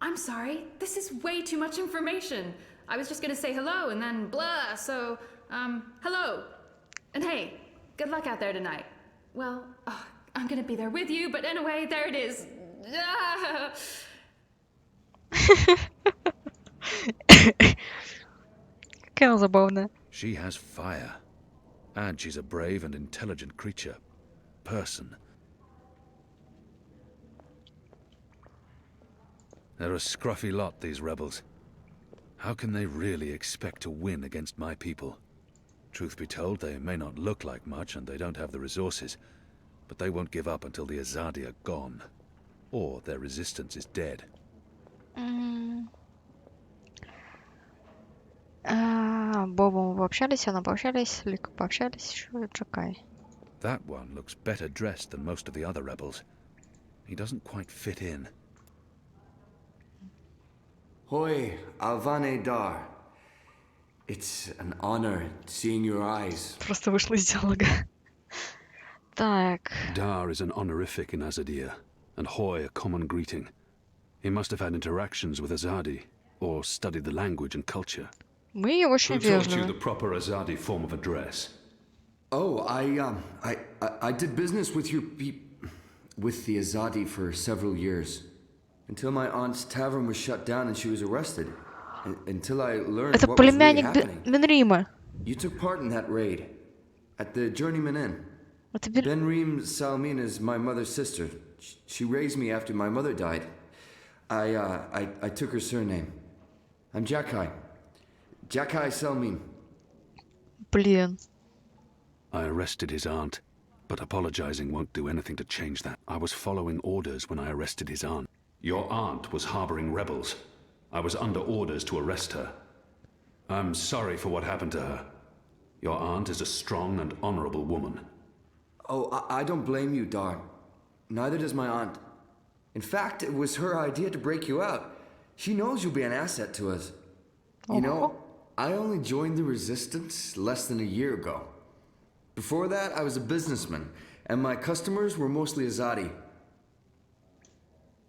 I'm sorry, this is way too much information. I was just gonna say hello and then blah, so, hello. And hey, good luck out there tonight. Well, I'm gonna be there with you, but anyway, there it is. Какая забавная. She has fire. And she's a brave and intelligent creature. Person. They're a scruffy lot, these rebels. How can they really expect to win against my people? Truth be told, they may not look like much and they don't have the resources, but they won't give up until the Azadi are gone. Or their resistance is dead. Бобом вы пообщались, она пообщались, Лика пообщались, еще Джакай. That one looks better dressed than most of the other rebels. He doesn't quite fit in. Hoi, Alvane Dar. It's an honor seeing your eyes. Просто вышло из диалога. Так. Dar is an honorific in Azadir, and Hoi a common greeting. He must have had interactions with Azadi, or studied the language and culture. Мы очень Who taught you вежливы. the proper Azadi form of address? Oh, I did business with with the Azadi for several years. Until my aunt's tavern was shut down and she was arrested. Until I learned Это what was really племянник happening. Бенрима. You took part in that raid. At the Journeyman Inn. Benrim Salmin is my mother's sister. She raised me after my mother died. I took her surname. I'm Jakai. Jakai Salmin. Блин. I arrested his aunt, but apologizing won't do anything to change that. I was following orders when I arrested his aunt. Your aunt was harboring rebels. I was under orders to arrest her. I'm sorry for what happened to her. Your aunt is a strong and honorable woman. Oh, I don't blame you, Dar. Neither does my aunt. In fact, it was her idea to break you out. She knows you'll be an asset to us. You know, I only joined the Resistance less than a year ago. Before that, I was a businessman, and my customers were mostly Azadi.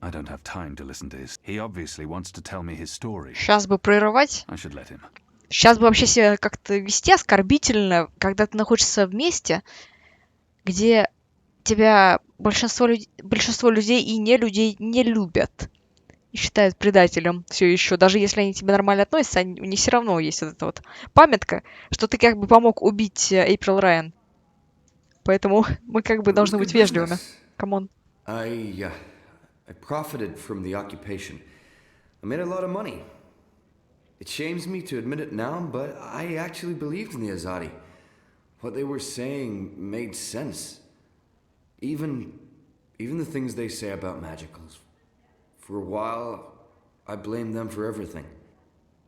I don't have time to listen to his. He obviously wants to tell me his story. Сейчас бы прерывать. I should let him. Сейчас бы вообще себя как-то вести оскорбительно, когда ты находишься в месте, где тебя большинство людей и не людей не любят и считают предателем все еще. Даже если они к тебе нормально относятся, у них все равно есть вот эта вот памятка, что ты как бы помог убить Эйприл Райан. Поэтому мы как бы должны быть вежливыми. Камон. I profited from the occupation. I made a lot of money. It shames me to admit it now, but I actually believed in the Azadi. What they were saying made sense. Even the things they say about magicals. For a while, I blamed them for everything.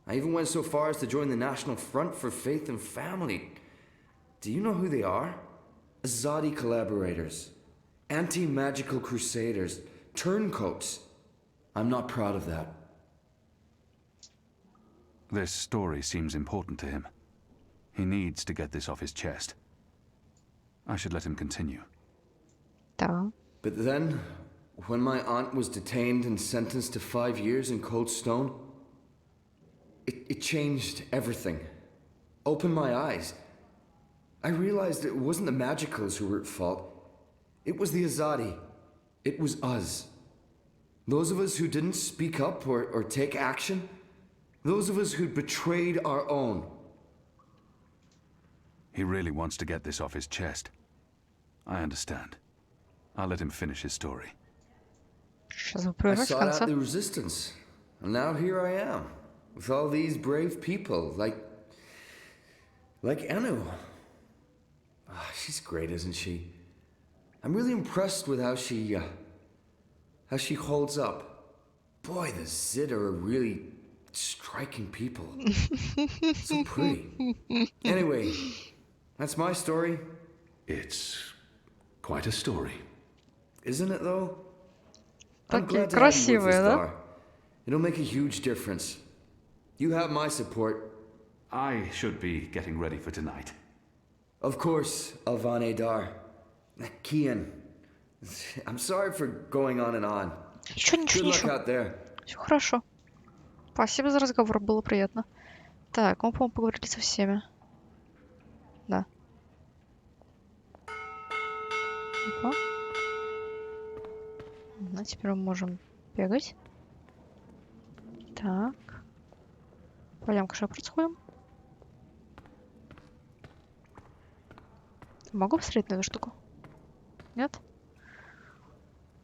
I even went so far as to join the National Front for Faith and Family. Do you know who they are? Azadi collaborators. Anti-magical crusaders. Turncoats. I'm not proud of that. This story seems important to him. He needs to get this off his chest. I should let him continue. Да. But then, when my aunt was detained and sentenced to 5 years in Cold Stone, it changed everything. Opened my eyes. I realized it wasn't the Magicals who were at fault. It was the Azadi. It was us. Those of us who didn't speak up or take action. Those of us who'd betrayed our own. He really wants to get this off his chest. I understand. I'll let him finish his story. I sought out the resistance, and now here I am, with all these brave people, like Enu. Oh, she's great, isn't she? I'm really impressed with how she holds up. Boy, the Zid are really striking people. So pretty. Anyway, that's my story. It's quite a story. Isn't it, though? I'm Такие glad to have you with красивые, us, да? Dar. It'll make a huge difference. You have my support. I should be getting ready for tonight. Of course, Alvane Dar. Kian. I'm sorry for going on and on. Ничего, Good luck ничего. out there. Все хорошо. Спасибо за разговор, было приятно. Так, мы, по-моему, поговорили со всеми. Да. Опа. Ну, теперь мы можем бегать. Так. Пойдем к Шепард сходим. Могу посмотреть на эту штуку? Нет?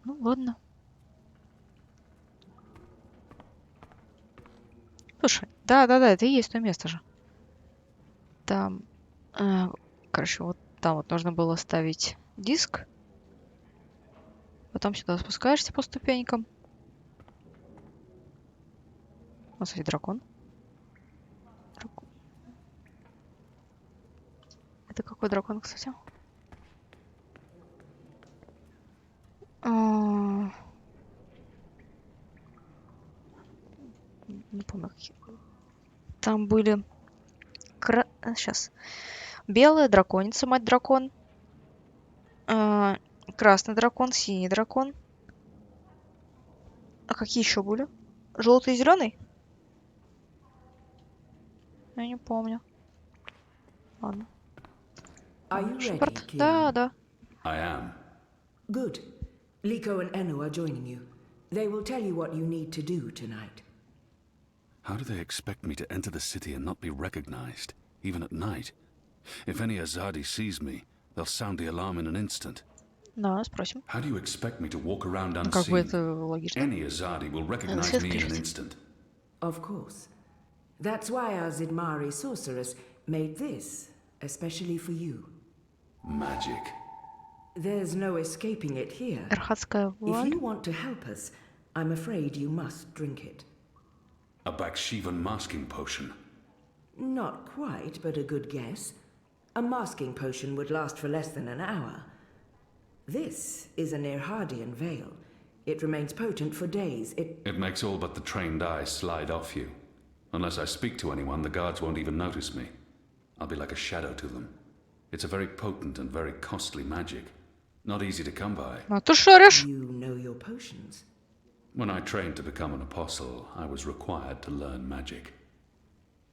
Ну, ладно. Слушай, да-да-да, это и есть то место же. Там, короче, вот там вот нужно было ставить диск. Потом сюда спускаешься по ступенькам. Вот, кстати, дракон. Это какой дракон, кстати? Не помню, какие. Там были... Сейчас. Белая драконица, мать-дракон. Красный дракон, синий дракон. А какие еще были? Желтый и зеленый? Я не помню. Ладно. Are you ready, Шепард? Kian? Да, да. I am. Good. Liko and Enu are joining you. They will tell you what you need to do tonight. How do they expect me to enter the city and not be recognized, even at night? If any Azadi sees me, they'll sound the alarm in an instant. Да, спросим. How do you expect me to walk around Как бы unseen? это логично. Any Azadi will recognize Сейчас me in an скажите. instant. Of course. That's why our Zidmari sorceress made this, especially for you. Magic. There's no escaping it here. Эрхатская If вуаль. you want to help us, I'm afraid you must drink it. A Bakshivan masking potion. Not quite, but a good guess. A masking potion would last for less than an hour. This is an Irhadian veil. It remains potent for days. It makes all but the trained eyes slide off you. Unless I speak to anyone, the guards won't even notice me. I'll be like a shadow to them. It's a very potent and very costly magic. Not easy to come by. А ты шаришь? You know your potions. When I trained to become an apostle, I was required to learn magic.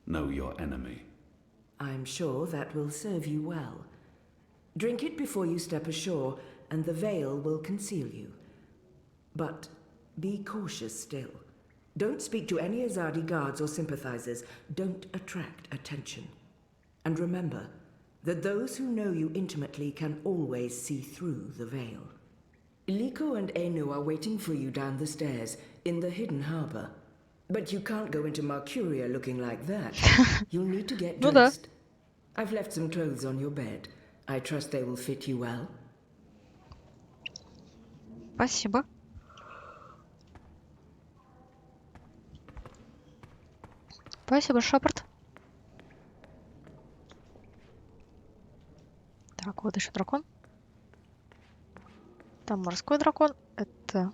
Know your enemy. I'm sure that will serve you well. Drink it before you step ashore, and the veil will conceal you. But be cautious still. Don't speak to any Azadi guards or sympathizers. Don't attract attention. And remember that those who know you intimately can always see through the veil. Liko and Enu are waiting for you down the stairs in the hidden harbor. But you can't go into Mercuria looking like that. You'll need to get Ну да. dressed. I've left some clothes on your bed. I trust they will fit you well. Спасибо. Спасибо, Шепард. Так, вот еще дракон. Там морской дракон. Это...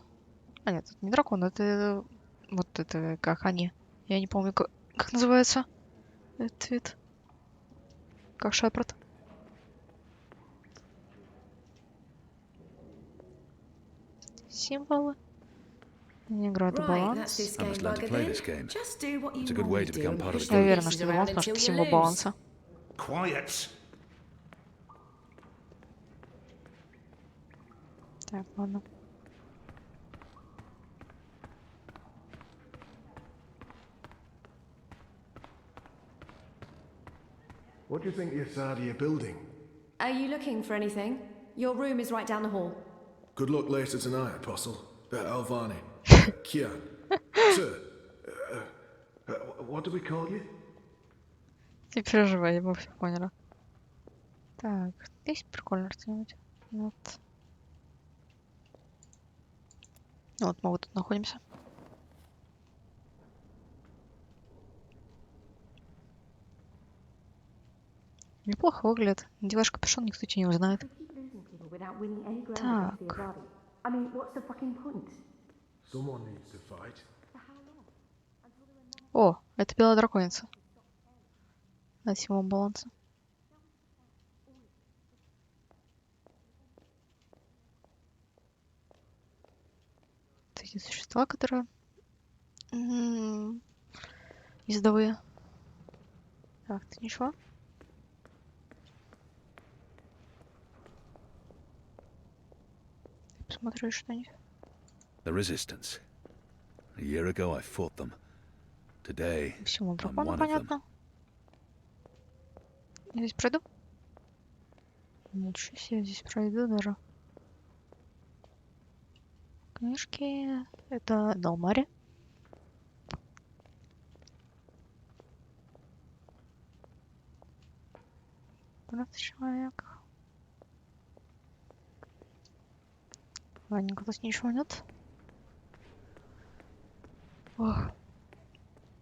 А нет, это не дракон, это... Вот это как они. Я не помню, как называется этот вид. Как Шепард. Символы. Не играю, это Right, баланс. that's this I game must learn to bugger play then. this game. Just do what you It's a good way normally to do become and part of push the Я the group. уверена, pieces что это баланс, around потому что until you символ lose. баланса. Quiet. Так, ладно. What do you think the Asadi are building? Are you looking for anything? Your room is right down the hall. Good luck later tonight, Apostle. Alvani. Kian. Sir. What do we call you? Не переживай, мы все поняли. Так, здесь прикольно что-нибудь. Вот. Ну вот мы вот тут находимся. Неплохо выглядит. Надеваешь капюшон, никто тебя не узнает. Так. Someone needs to fight. О, это белая драконица. На символ баланса. Эти существа, которые ездовые. Так, ты ничего? Посмотрю что-нибудь. The Resistance. A year ago I fought them. Today, Символ I'm дракона, one of them. понятно. Я здесь пройду? Ничего себе, я здесь пройду даже. Книжки. Это Далмари. Просто человек. Ладненько, тут ничего нет. Ох.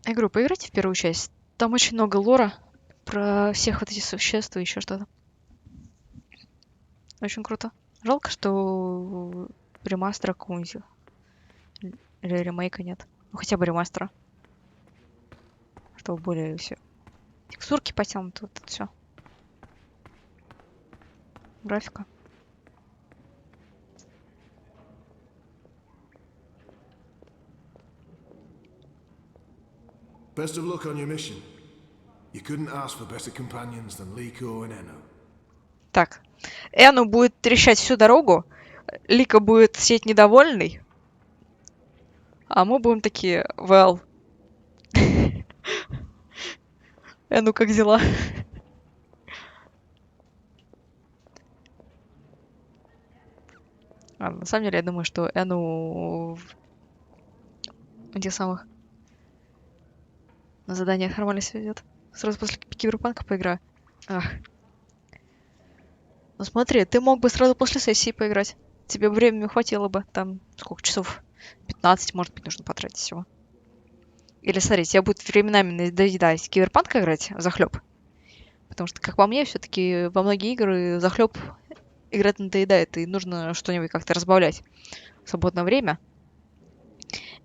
Я говорю, поиграйте в первую часть. Там очень много лора про всех вот этих существ и еще что-то. Очень круто. Жалко, что ремастера какого-нибудь или ремейка нет. Ну, хотя бы ремастера. Чтобы более все. Текстурки потянуты, вот это все. Графика. Best of luck on your mission. You couldn't ask for better companions than Liko and Enno. Так. Эну будет трещать всю дорогу. Лика будет сидеть недовольный. А мы будем такие, well. Эну, как дела? На самом деле, я думаю, что Эну в этих самых на заданиях нормально себя ведет. Сразу после киберпанка поиграю. Ах. Ну смотри, ты мог бы сразу после сессии поиграть. Тебе времени хватило бы. Там сколько часов? 15, может быть, нужно потратить всего. Или смотри, тебе будет временами надоедать киберпанк играть захлеб. Потому что, как по мне, все-таки во многие игры захлеб играть надоедает, и нужно что-нибудь как-то разбавлять в свободное время.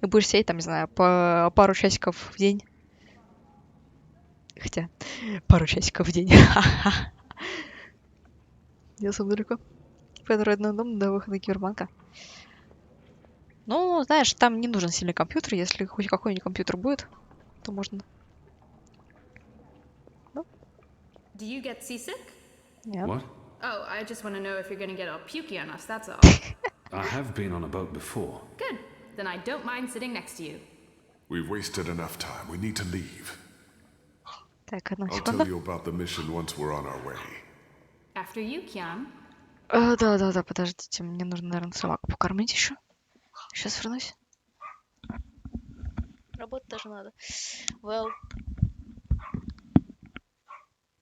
И будешь сидеть там, не знаю, по пару часиков в день. Хотя, пару часиков в день. Я сам далеко. Который один дом до выхода киберпанка. Ну, знаешь, там не нужен сильный компьютер. Если хоть какой-нибудь компьютер будет, то можно. Do you get seasick? Нет. What? Oh, I just want to know if you're gonna get all pukey on us, that's all. I have been on a boat before. Good. Then I don't mind sitting next to you. We've wasted enough time. We need to leave. Так, одну I'll секунду. tell you about the mission once we're on our way. After you, Kian. Да, подождите. Мне нужно, наверное, собаку покормить еще. Сейчас вернусь. Работать даже надо. Well.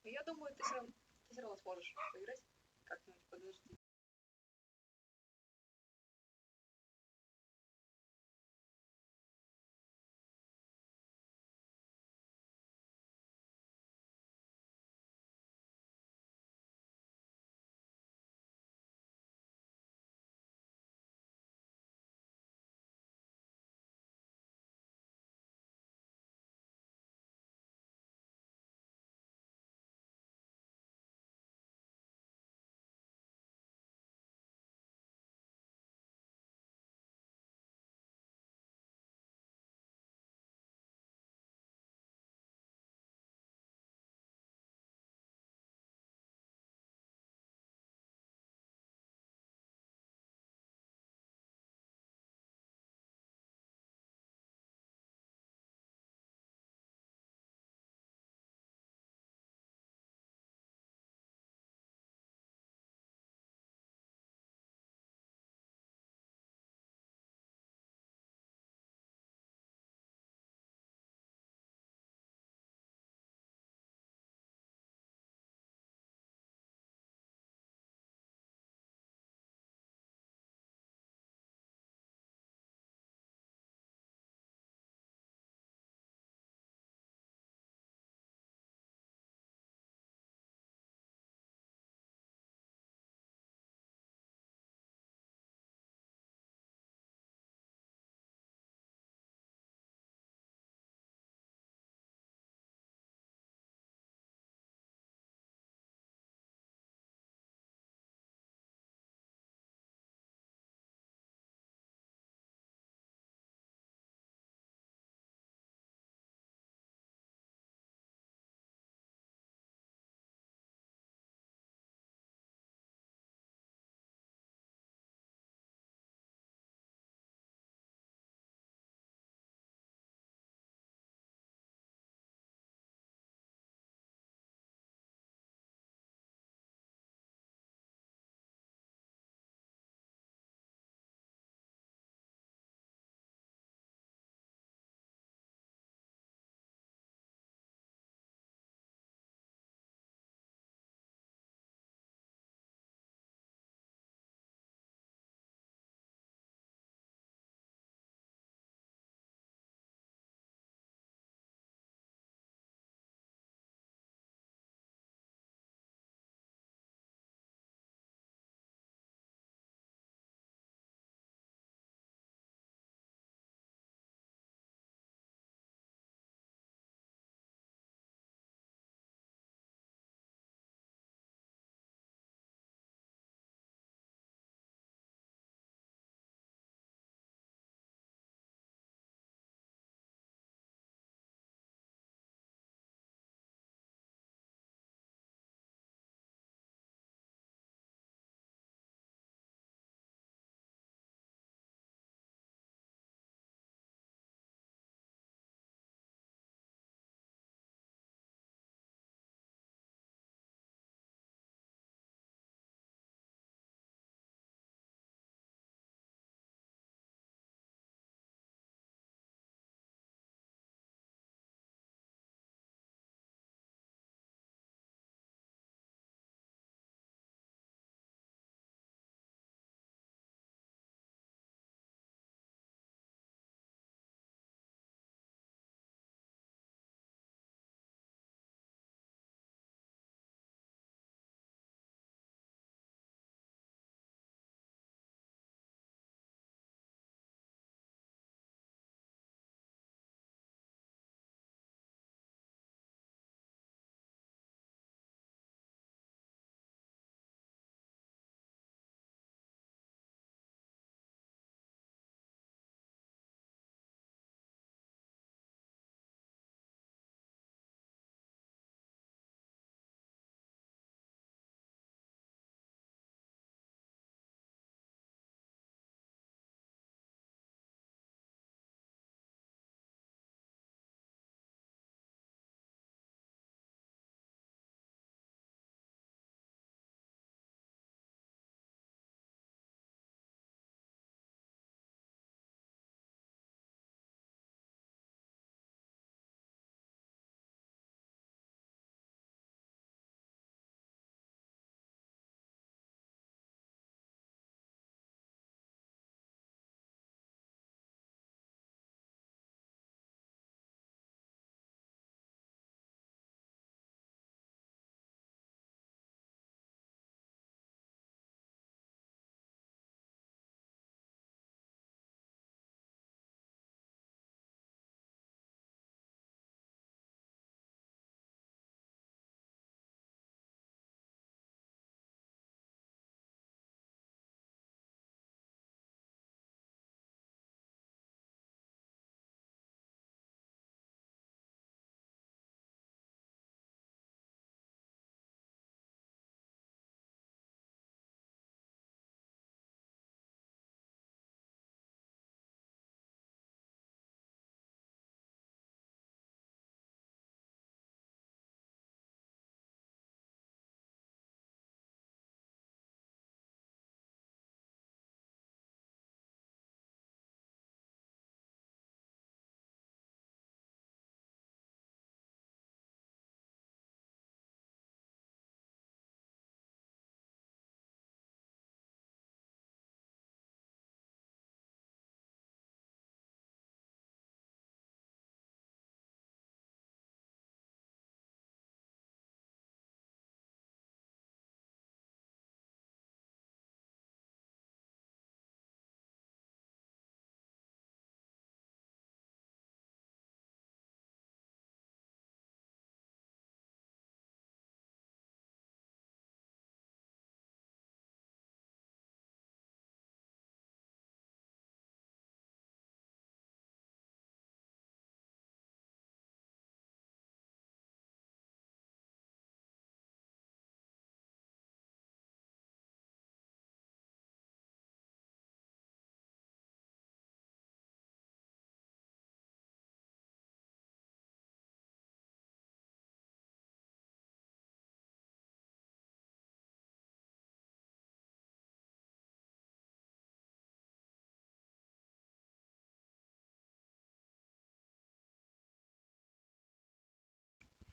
Я думаю, ты все равно сможешь поиграть. Как-нибудь, подожди.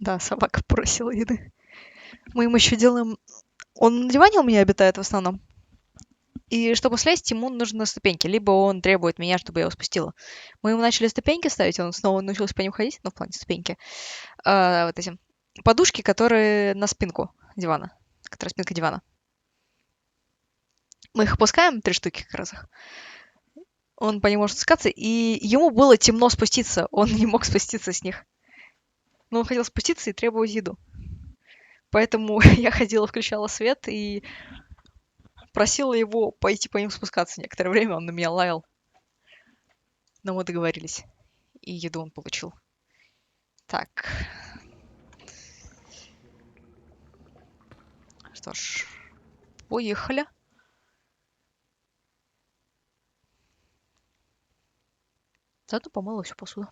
Да, собака просила еды. Мы им еще делаем... Он на диване у меня обитает в основном. И чтобы слезть, ему нужны ступеньки. Либо он требует меня, чтобы я его спустила. Мы ему начали ступеньки ставить, он снова научился по ним ходить, ну, в плане ступеньки. Вот эти подушки, которые на спинку дивана. Которая спинка дивана. Мы их опускаем, 3 штуки как раз их. Он по ним может спускаться, и ему было темно спуститься. Он не мог спуститься с них. Но он хотел спуститься и требовать еду. Поэтому я ходила, включала свет и просила его пойти по ним спускаться. Некоторое время он на меня лаял. Но мы договорились. И еду он получил. Так. Что ж, поехали. Зато помыла всю посуду.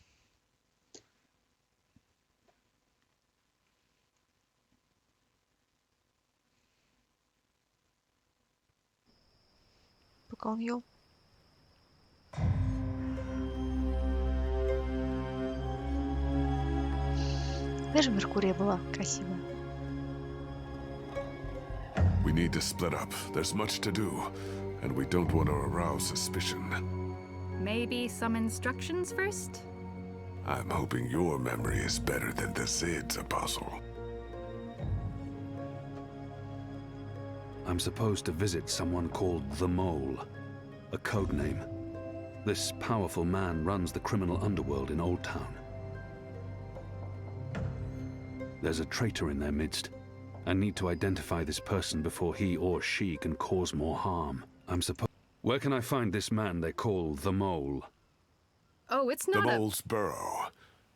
Пока он ел. Даже Меркурия была красивая. We need to split up. There's much to do, and we don't want to arouse suspicion. Maybe some instructions first? I'm hoping your memory is better than the Zid's, Apostle. I'm supposed to visit someone called the Mole, a code name. This powerful man runs the criminal underworld in Old Town. There's a traitor in their midst. I need to identify this person before he or she can cause more harm. Where can I find this man they call the Mole? Oh, it's The not Mole's burrow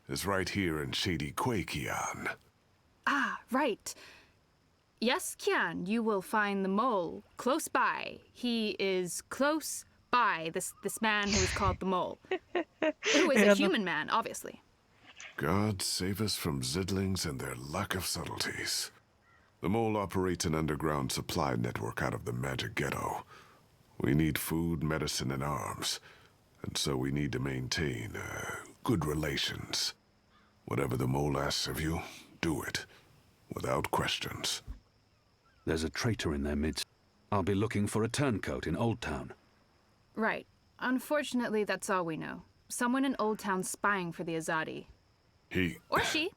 is right here in Shady Quay, Kian. Ah, right. Yes, Kian, you will find the Mole close by. He is close by, this man who is called the Mole. Who is a human man, obviously. God save us from Zidlings and their lack of subtleties. The Mole operates an underground supply network out of the Magic Ghetto. We need food, medicine, and arms. And so we need to maintain good relations. Whatever the Mole asks of you, do it. Without questions. There's a traitor in their midst. I'll be looking for a turncoat in Old Town. Right. Unfortunately, that's all we know. Someone in Old Town spying for the Azadi. He... Or she.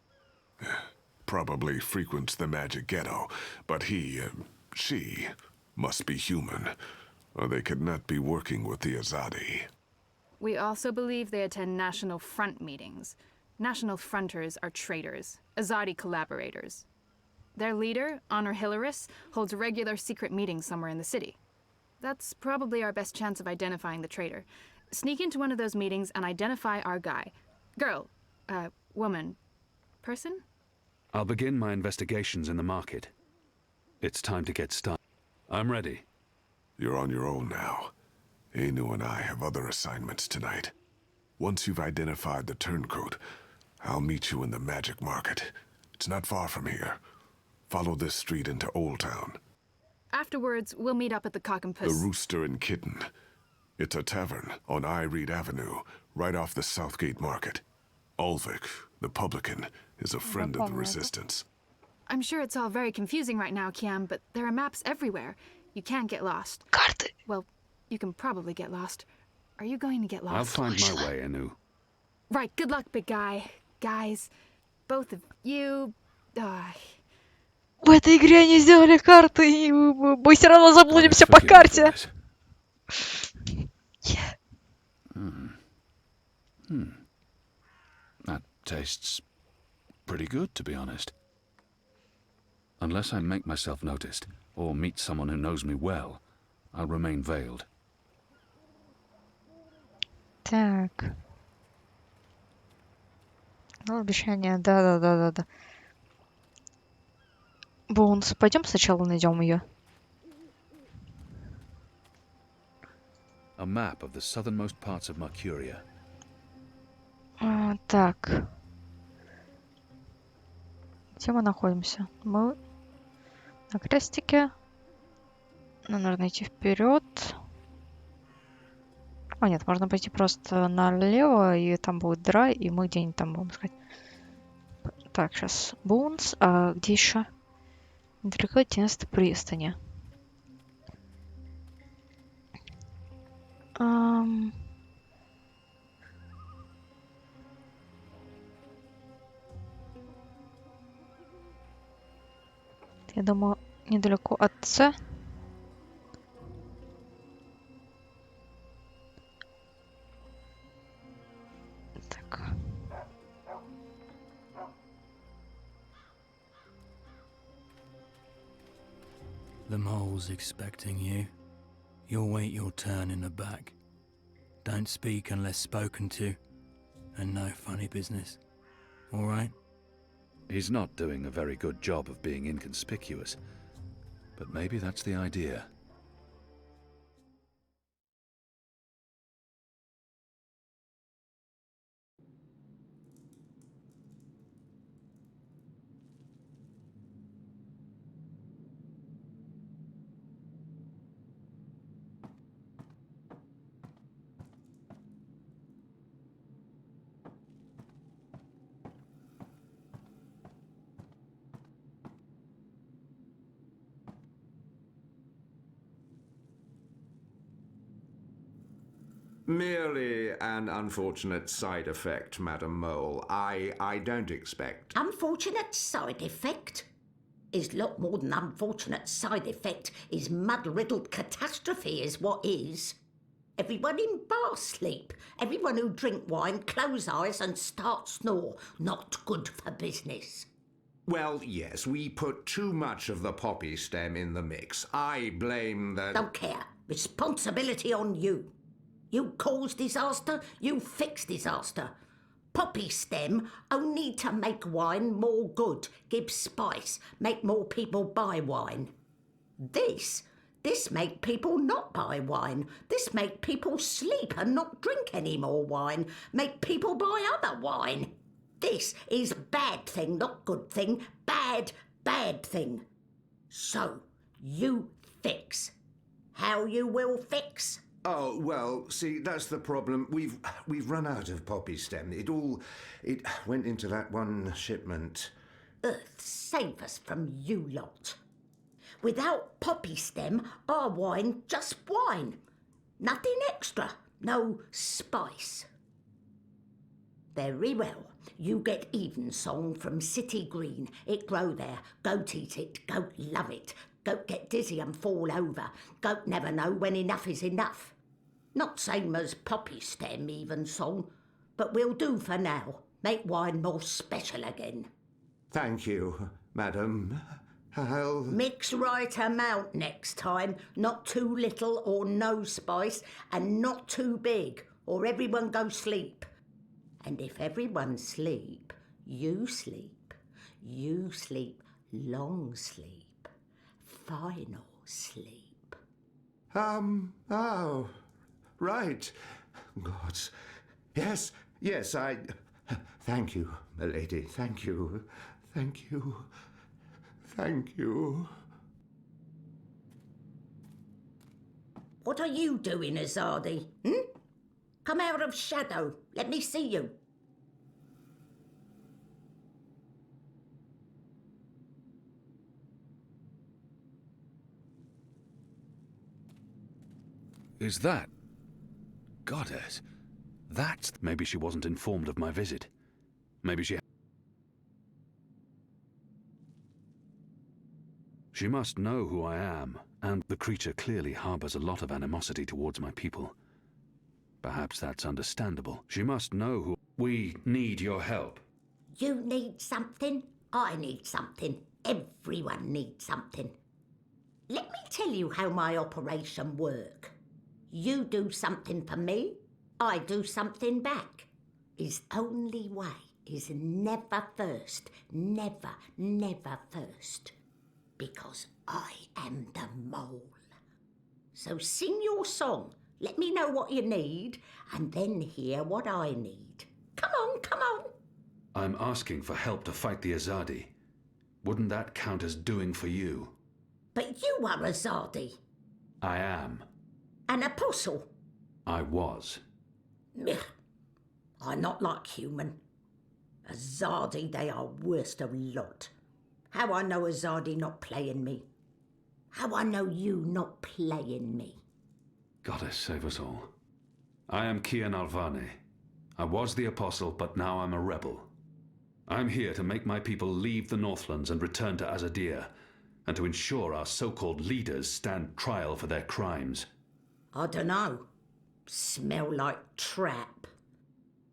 Probably frequents the Magic Ghetto, but she, must be human, or they could not be working with the Azadi. We also believe they attend National Front meetings. National Fronters are traitors, Azadi collaborators. Their leader, Honor Hilaris, holds regular secret meetings somewhere in the city. That's probably our best chance of identifying the traitor. Sneak into one of those meetings and identify our guy. Girl, woman, person? I'll begin my investigations in the market. It's time to get started. I'm ready. You're on your own now. Anu and I have other assignments tonight. Once you've identified the turncoat, I'll meet you in the Magic Market. It's not far from here. Follow this street into Old Town. Afterwards, we'll meet up at the Cock and Puss. The Rooster and Kitten. It's a tavern on I Reed Avenue, right off the Southgate Market. Ulvik, the publican, is a friend of the Resistance. I'm sure it's all very confusing right now, Kian, but there are maps everywhere. You can't get lost. Карты. Well, you can probably get lost. Are you going to get lost? I'll find my way, Anu. Right, good luck, big guy. Guys, both of you... В этой игре они сделали карты, и мы все равно заблудимся по карте. That tastes pretty good, to be honest. Unless I make myself noticed, or meet someone who knows me well, I'll remain veiled. Так. Ну, обещание, да. Боунс, пойдем сначала найдем ее. A map of the southernmost parts of Mercuria. Так. Где мы находимся? Мы на крестике. Нам нужно идти вперед. А, нет, можно пойти просто налево, и там будет драй, и мы где-нибудь там будем искать. Так, сейчас. Бунс. А где еще? Недалеко от 11 пристани. Я думаю, недалеко от С. Так. The mole's expecting you. You'll wait your turn in the back. Don't speak unless spoken to. And no funny business. All right? He's not doing a very good job of being inconspicuous. But maybe that's the idea. Merely an unfortunate side effect, Madam Mole. I don't expect... Unfortunate side effect? Is lot more than unfortunate side effect. Is mud-riddled catastrophe is what is. Everyone in bar sleep. Everyone who drink wine close eyes and start snore. Not good for business. Well, yes, we put too much of the poppy stem in the mix. I blame the... Don't care. Responsibility on you. You cause disaster, you fix disaster. Poppy stem only to make wine more good, give spice, make more people buy wine. This make people not buy wine. This make people sleep and not drink any more wine. Make people buy other wine. This is bad thing, not good thing. Bad thing. So, you fix. How you will fix? Oh, well, see, that's the problem. We've run out of poppy stem. It went into that one shipment. Earth save us from you lot. Without poppy stem, our wine just wine. Nothing extra, no spice. Very well. You get Evensong from City Green. It grow there. Goat eat it. Goat love it. Goat get dizzy and fall over. Goat never know when enough is enough. Not same as poppy stem, Evensong, but we'll do for now. Make wine more special again. Thank you, madam. I'll... Mix right amount next time. Not too little or no spice, and not too big, or everyone go sleep. And if everyone sleep, you sleep. You sleep long sleep. Final sleep. Oh, right. Gods. Yes, I... Thank you, milady. Thank you. Thank you. Thank you. What are you doing, Azadi? Come out of shadow. Let me see you. Is that... Goddess. That's... Maybe she wasn't informed of my visit. Maybe she... She must know who I am, and the creature clearly harbors a lot of animosity towards my people. Perhaps that's understandable. She must know who... We need your help. You need something, I need something. Everyone needs something. Let me tell you how my operation work. You do something for me, I do something back. His only way is never first. Never, never first. Because I am the mole. So sing your song. Let me know what you need, and then hear what I need. Come on, come on. I'm asking for help to fight the Azadi. Wouldn't that count as doing for you? But you are Azadi. I am. An apostle. I was. I'm not like human. Azadi, they are worst of lot. How I know Azadi not playing me? How I know you not playing me? Goddess save us all. I am Kian Alvane. I was the Apostle, but now I'm a rebel. I'm here to make my people leave the Northlands and return to Azadir, and to ensure our so-called leaders stand trial for their crimes. I dunno. Smell like trap.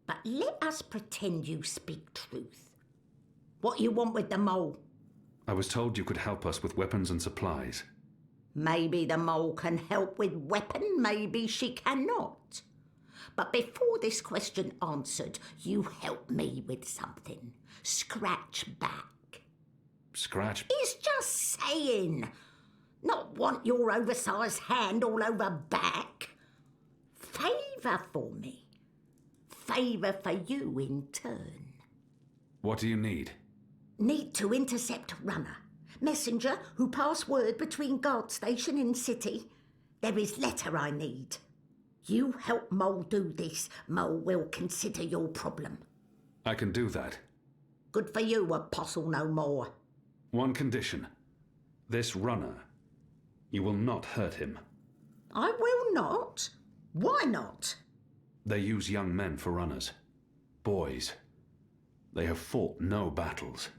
But let us pretend you speak truth. What you want with the mole? I was told you could help us with weapons and supplies. Maybe the mole can help with weapon, maybe she cannot. But before this question answered, you help me with something. Scratch back. Scratch? He's just saying. Not want your oversized hand all over back. Favour for me. Favour for you in turn. What do you need? Need to intercept Runner. Messenger who pass word between guard station and city. There is letter I need. You help Mole do this, Mole will consider your problem. I can do that. Good for you, Apostle no more. One condition. This Runner. You will not hurt him. I will not. Why not? They use young men for runners. Boys. They have fought no battles,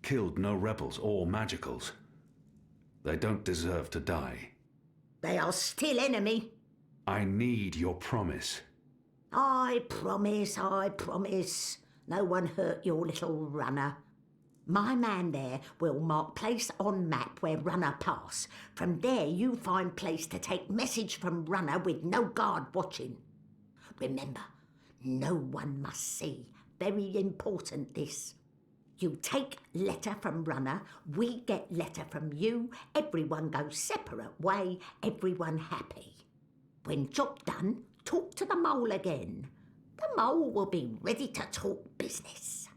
killed no rebels or magicals. They don't deserve to die. They are still enemy. I need your promise. I promise, I promise. No one hurt your little Runner. My man there will mark place on map where Runner pass. From there you find place to take message from Runner with no guard watching. Remember, no one must see. Very important this. You take letter from Runner, we get letter from you, everyone goes separate way, everyone happy. When job done, talk to the mole again. The mole will be ready to talk business.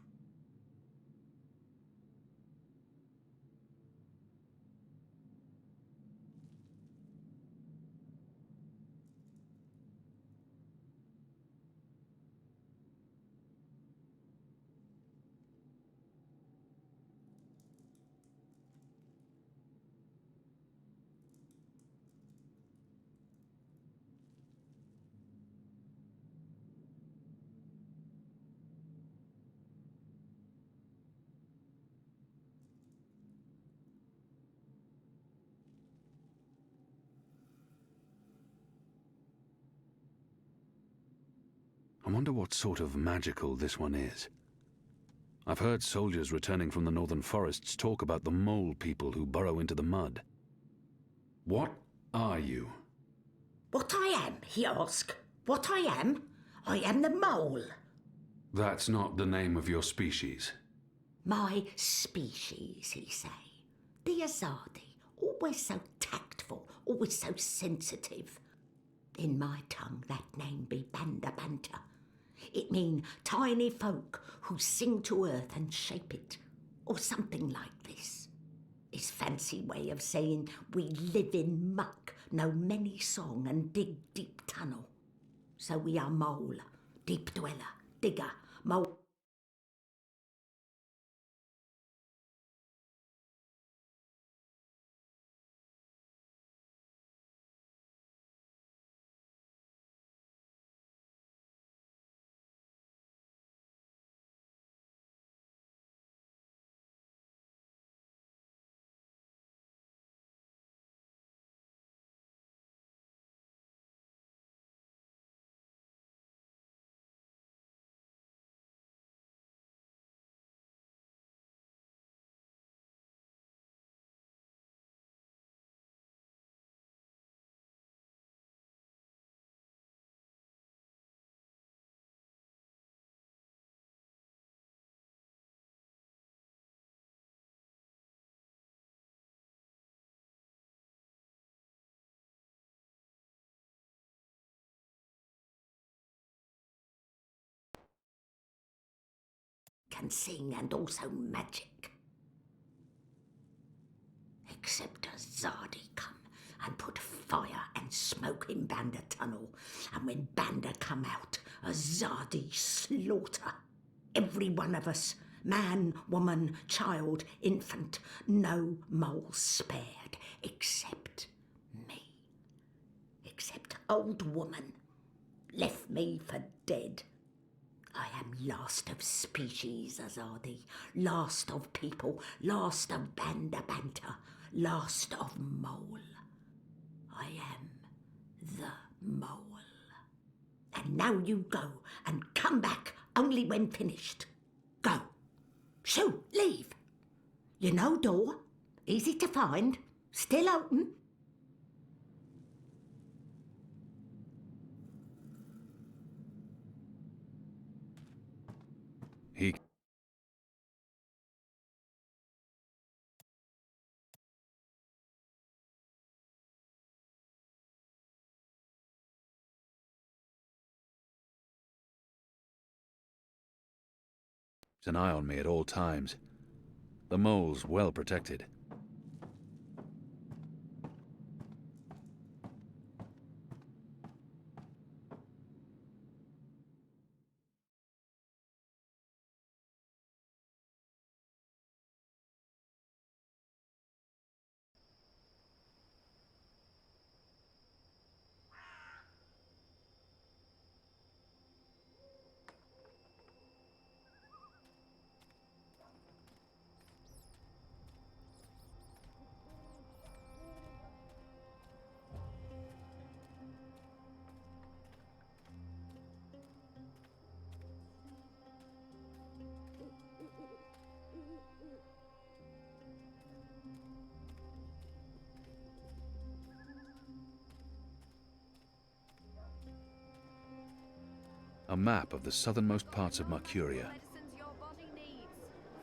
I wonder what sort of magical this one is. I've heard soldiers returning from the northern forests talk about the mole people who burrow into the mud. What are you? What I am, he asked. What I am? I am the mole. That's not the name of your species. My species, he say. The Azadi, always so tactful, always so sensitive. In my tongue, that name be Banda Banta. It mean tiny folk who sing to earth and shape it, or something like this. His fancy way of saying we live in muck, know many song and dig deep tunnel. So we are mole, deep dweller, digger, mole. Can sing and also magic. Except Azadi come and put fire and smoke in Banda tunnel, and when Banda come out, Azadi slaughter. Every one of us. Man, woman, child, infant. No mole spared. Except me. Except old woman. Left me for dead. I am last of species, Azadi. Last of people. Last of Bandabanter. Last of mole. I am the mole. And now you go and come back only when finished. Go. Shoo, leave. You know door. Easy to find. Still open. He... an eye on me at all times. The mole's well protected. A map of the southernmost parts of Mercuria. Medicines your body needs.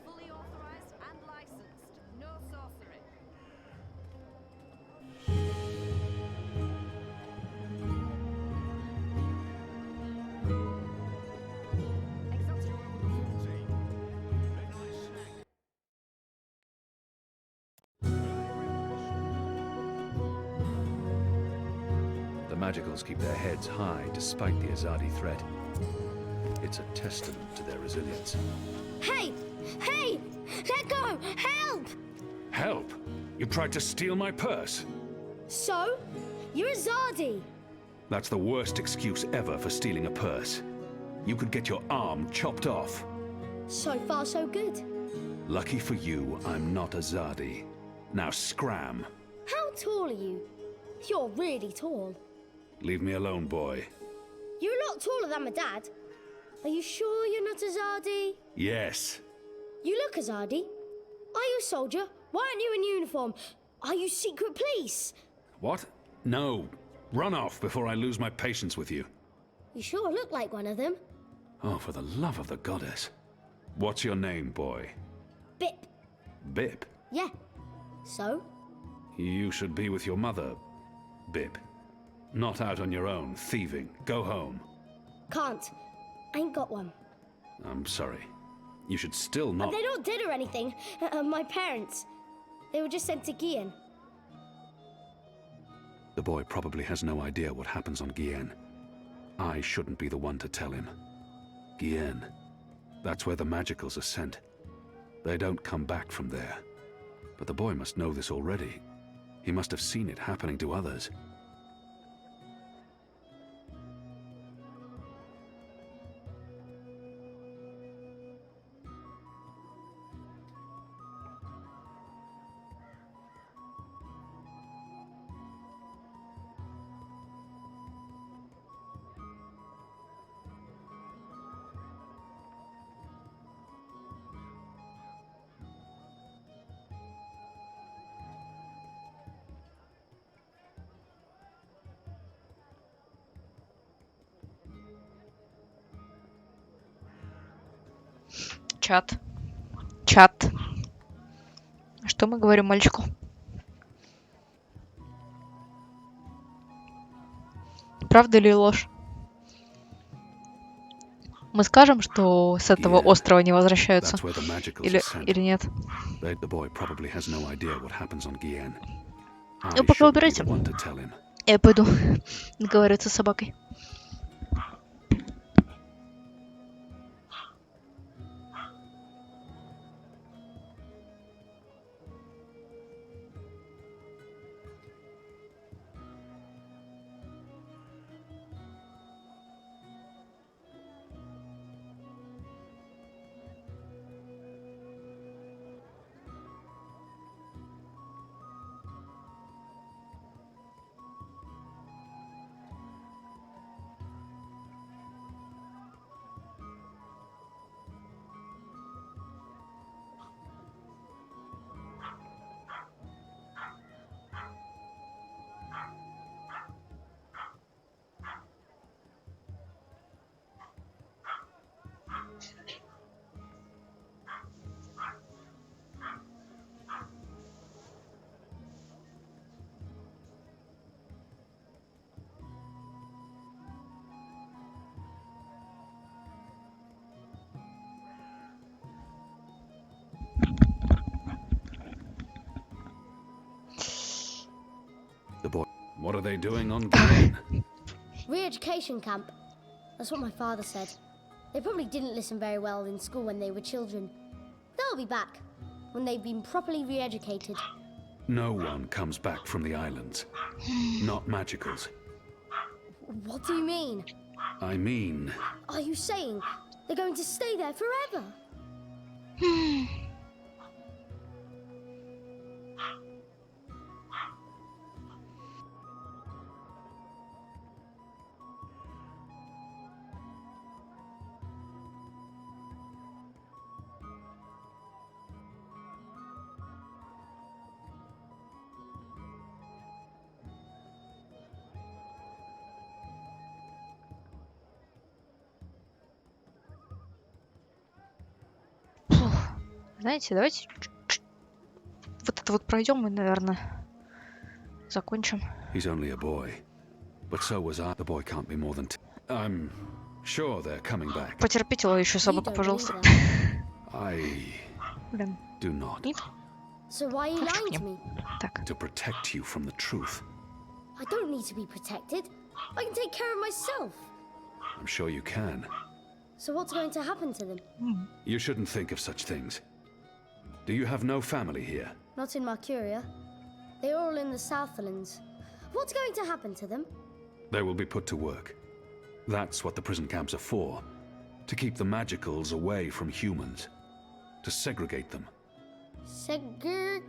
Fully authorized and licensed. No sorcery. The Magicals keep their heads high despite the Azadi threat. It's a testament to their resilience. Hey! Hey! Let go! Help! Help? You tried to steal my purse? So? You're Azadi. That's the worst excuse ever for stealing a purse. You could get your arm chopped off. So far, so good. Lucky for you, I'm not Azadi. Now scram. How tall are you? You're really tall. Leave me alone, boy. You're a lot taller than my dad. Are you sure you're not Azadi? Yes. You look Azadi. Are you a soldier? Why aren't you in uniform? Are you secret police? What? No. Run off before I lose my patience with you. You sure look like one of them. Oh, for the love of the goddess. What's your name, boy? Bip. Bip? Yeah. So? You should be with your mother, Bip. Not out on your own, thieving. Go home. Can't. Ain't got one. I'm sorry. You should still not... They're not dead or anything. My parents. They were just sent to Gien. The boy probably has no idea what happens on Gien. I shouldn't be the one to tell him. Gien. That's where the Magicals are sent. They don't come back from there. But the boy must know this already. He must have seen it happening to others. Чат. Чат. Что мы говорим мальчику? Правда или ложь? Мы скажем, что с этого острова не возвращаются? Или нет? Ну, пока убирайте. Я пойду договариваться с собакой. What are they doing on Glen? Re-education camp. That's what my father said. They probably didn't listen very well in school when they were children. They'll be back when they've been properly re-educated. No one comes back from the islands. Not magicals. What do you mean? I mean, Are you saying they're going to stay there forever? Знаете, давайте вот это вот пройдем и, наверное, закончим. he's only a boy. But so was I. The boy can't be more than I'm sure they're coming back. Потерпите еще собаку, пожалуйста. I Блин. do not. So why are you lying to me? To protect you from the truth. I don't need to be protected. I can take care of myself. I'm sure you can. So what's going to happen to them? You shouldn't think of such things. Do you have no family here? Not in Mercuria. They're all in the Southlands. What's going to happen to them? They will be put to work. That's what the prison camps are for. To keep the magicals away from humans. To segregate them. Segregate?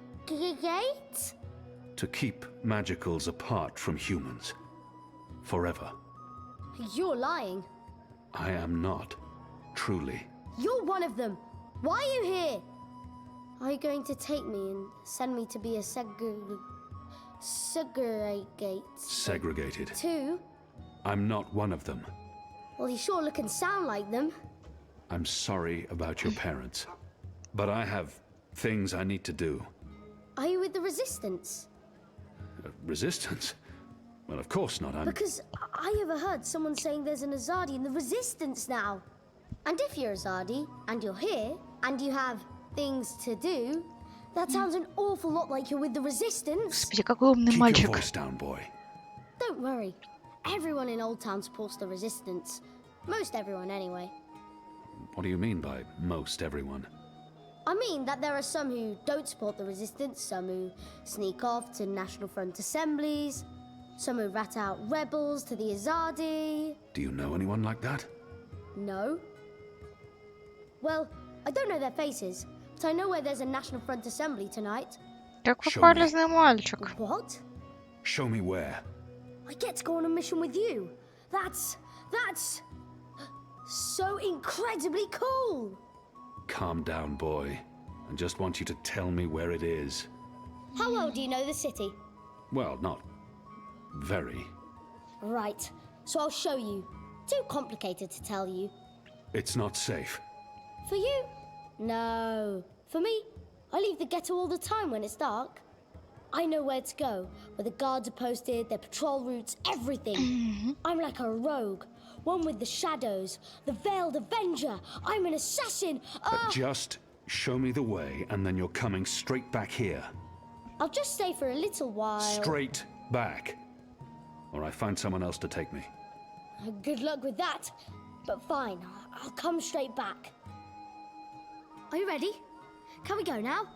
To keep magicals apart from humans. Forever. You're lying. I am not. Truly. You're one of them. Why are you here? Are you going to take me and send me to be a segregate? Segregated. Too? I'm not one of them. Well, you sure look and sound like them. I'm sorry about your parents. But I have things I need to do. Are you with the Resistance? Resistance? Well, of course not. I'm... Because I overheard someone saying there's an Azadi in the Resistance now. And if you're Azadi, and you're here, and you have things to do, that sounds an awful lot like you're with the Resistance. Господи, какой умный Keep мальчик. your voice down, boy. Don't worry. Everyone in Old Town supports the Resistance. Most everyone, anyway. What do you mean by most everyone? I mean that there are some who don't support the Resistance, some who sneak off to National Front assemblies, some who rat out rebels to the Azadi. Do you know anyone like that? No. Well, I don't know their faces, but I know where there's a National Front assembly tonight. Какой полезный мальчик. What? Show me where. I get to go on a mission with you. That's so incredibly cool. Calm down, boy. I just want you to tell me where it is. How well do you know the city? Well, not very. Right, so I'll show you. Too complicated to tell you. It's not safe. For you? No. For me, I leave the ghetto all the time when it's dark. I know where to go, where the guards are posted, their patrol routes, everything. I'm like a rogue, one with the shadows, the Veiled Avenger. I'm an assassin. Just show me the way, and then you're coming straight back here. I'll just stay for a little while. Straight back. Or I find someone else to take me. Good luck with that. But fine, I'll come straight back. Are you ready? Can we go now?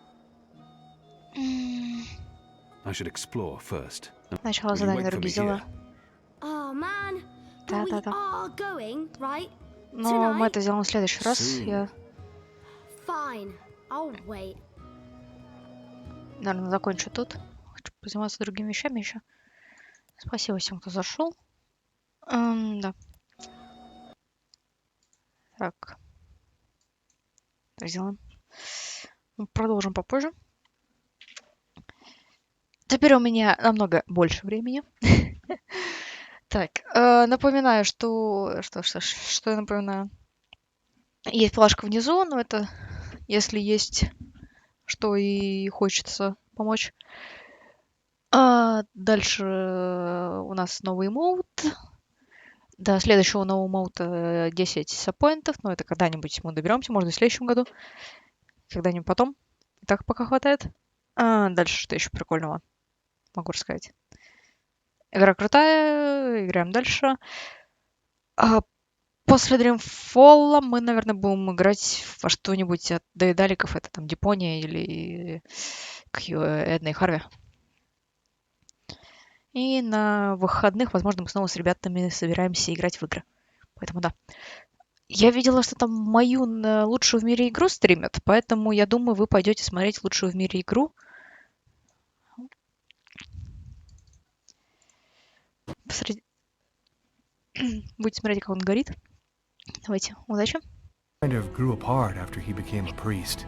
I should explore first. Сначала Will you задание wait for другие me here? дела. Oh man, but we are going, right? Но мы это сделаем в следующий раз. Я, Fine, I'll wait. наверное, закончу тут. Хочу позаниматься другими вещами еще. Спасибо всем, кто зашел. Да. Так. Так сделаем. Продолжим попозже. Теперь у меня намного больше времени. Так, напоминаю, что я напоминаю. Есть плашка внизу, но это если есть что и хочется помочь. Дальше у нас новый эмоут. До следующего нового эмоута 10 саппоинтов, но это когда-нибудь мы доберемся, может, в следующем году. Когда-нибудь потом. И так пока хватает. Дальше что еще прикольного могу рассказать. Игра крутая, играем дальше. После Dreamfall мы, наверное, будем играть во что-нибудь от Дейдаликов. Это там Дипония или Эдна и Харви. И на выходных, возможно, мы снова с ребятами собираемся играть в игры. Поэтому да. Я видела, что там мою лучшую в мире игру стримят, поэтому я думаю, вы пойдете смотреть лучшую в мире игру. Будете смотреть, как он горит. Давайте, удачи. Kind of grew apart after he became a priest.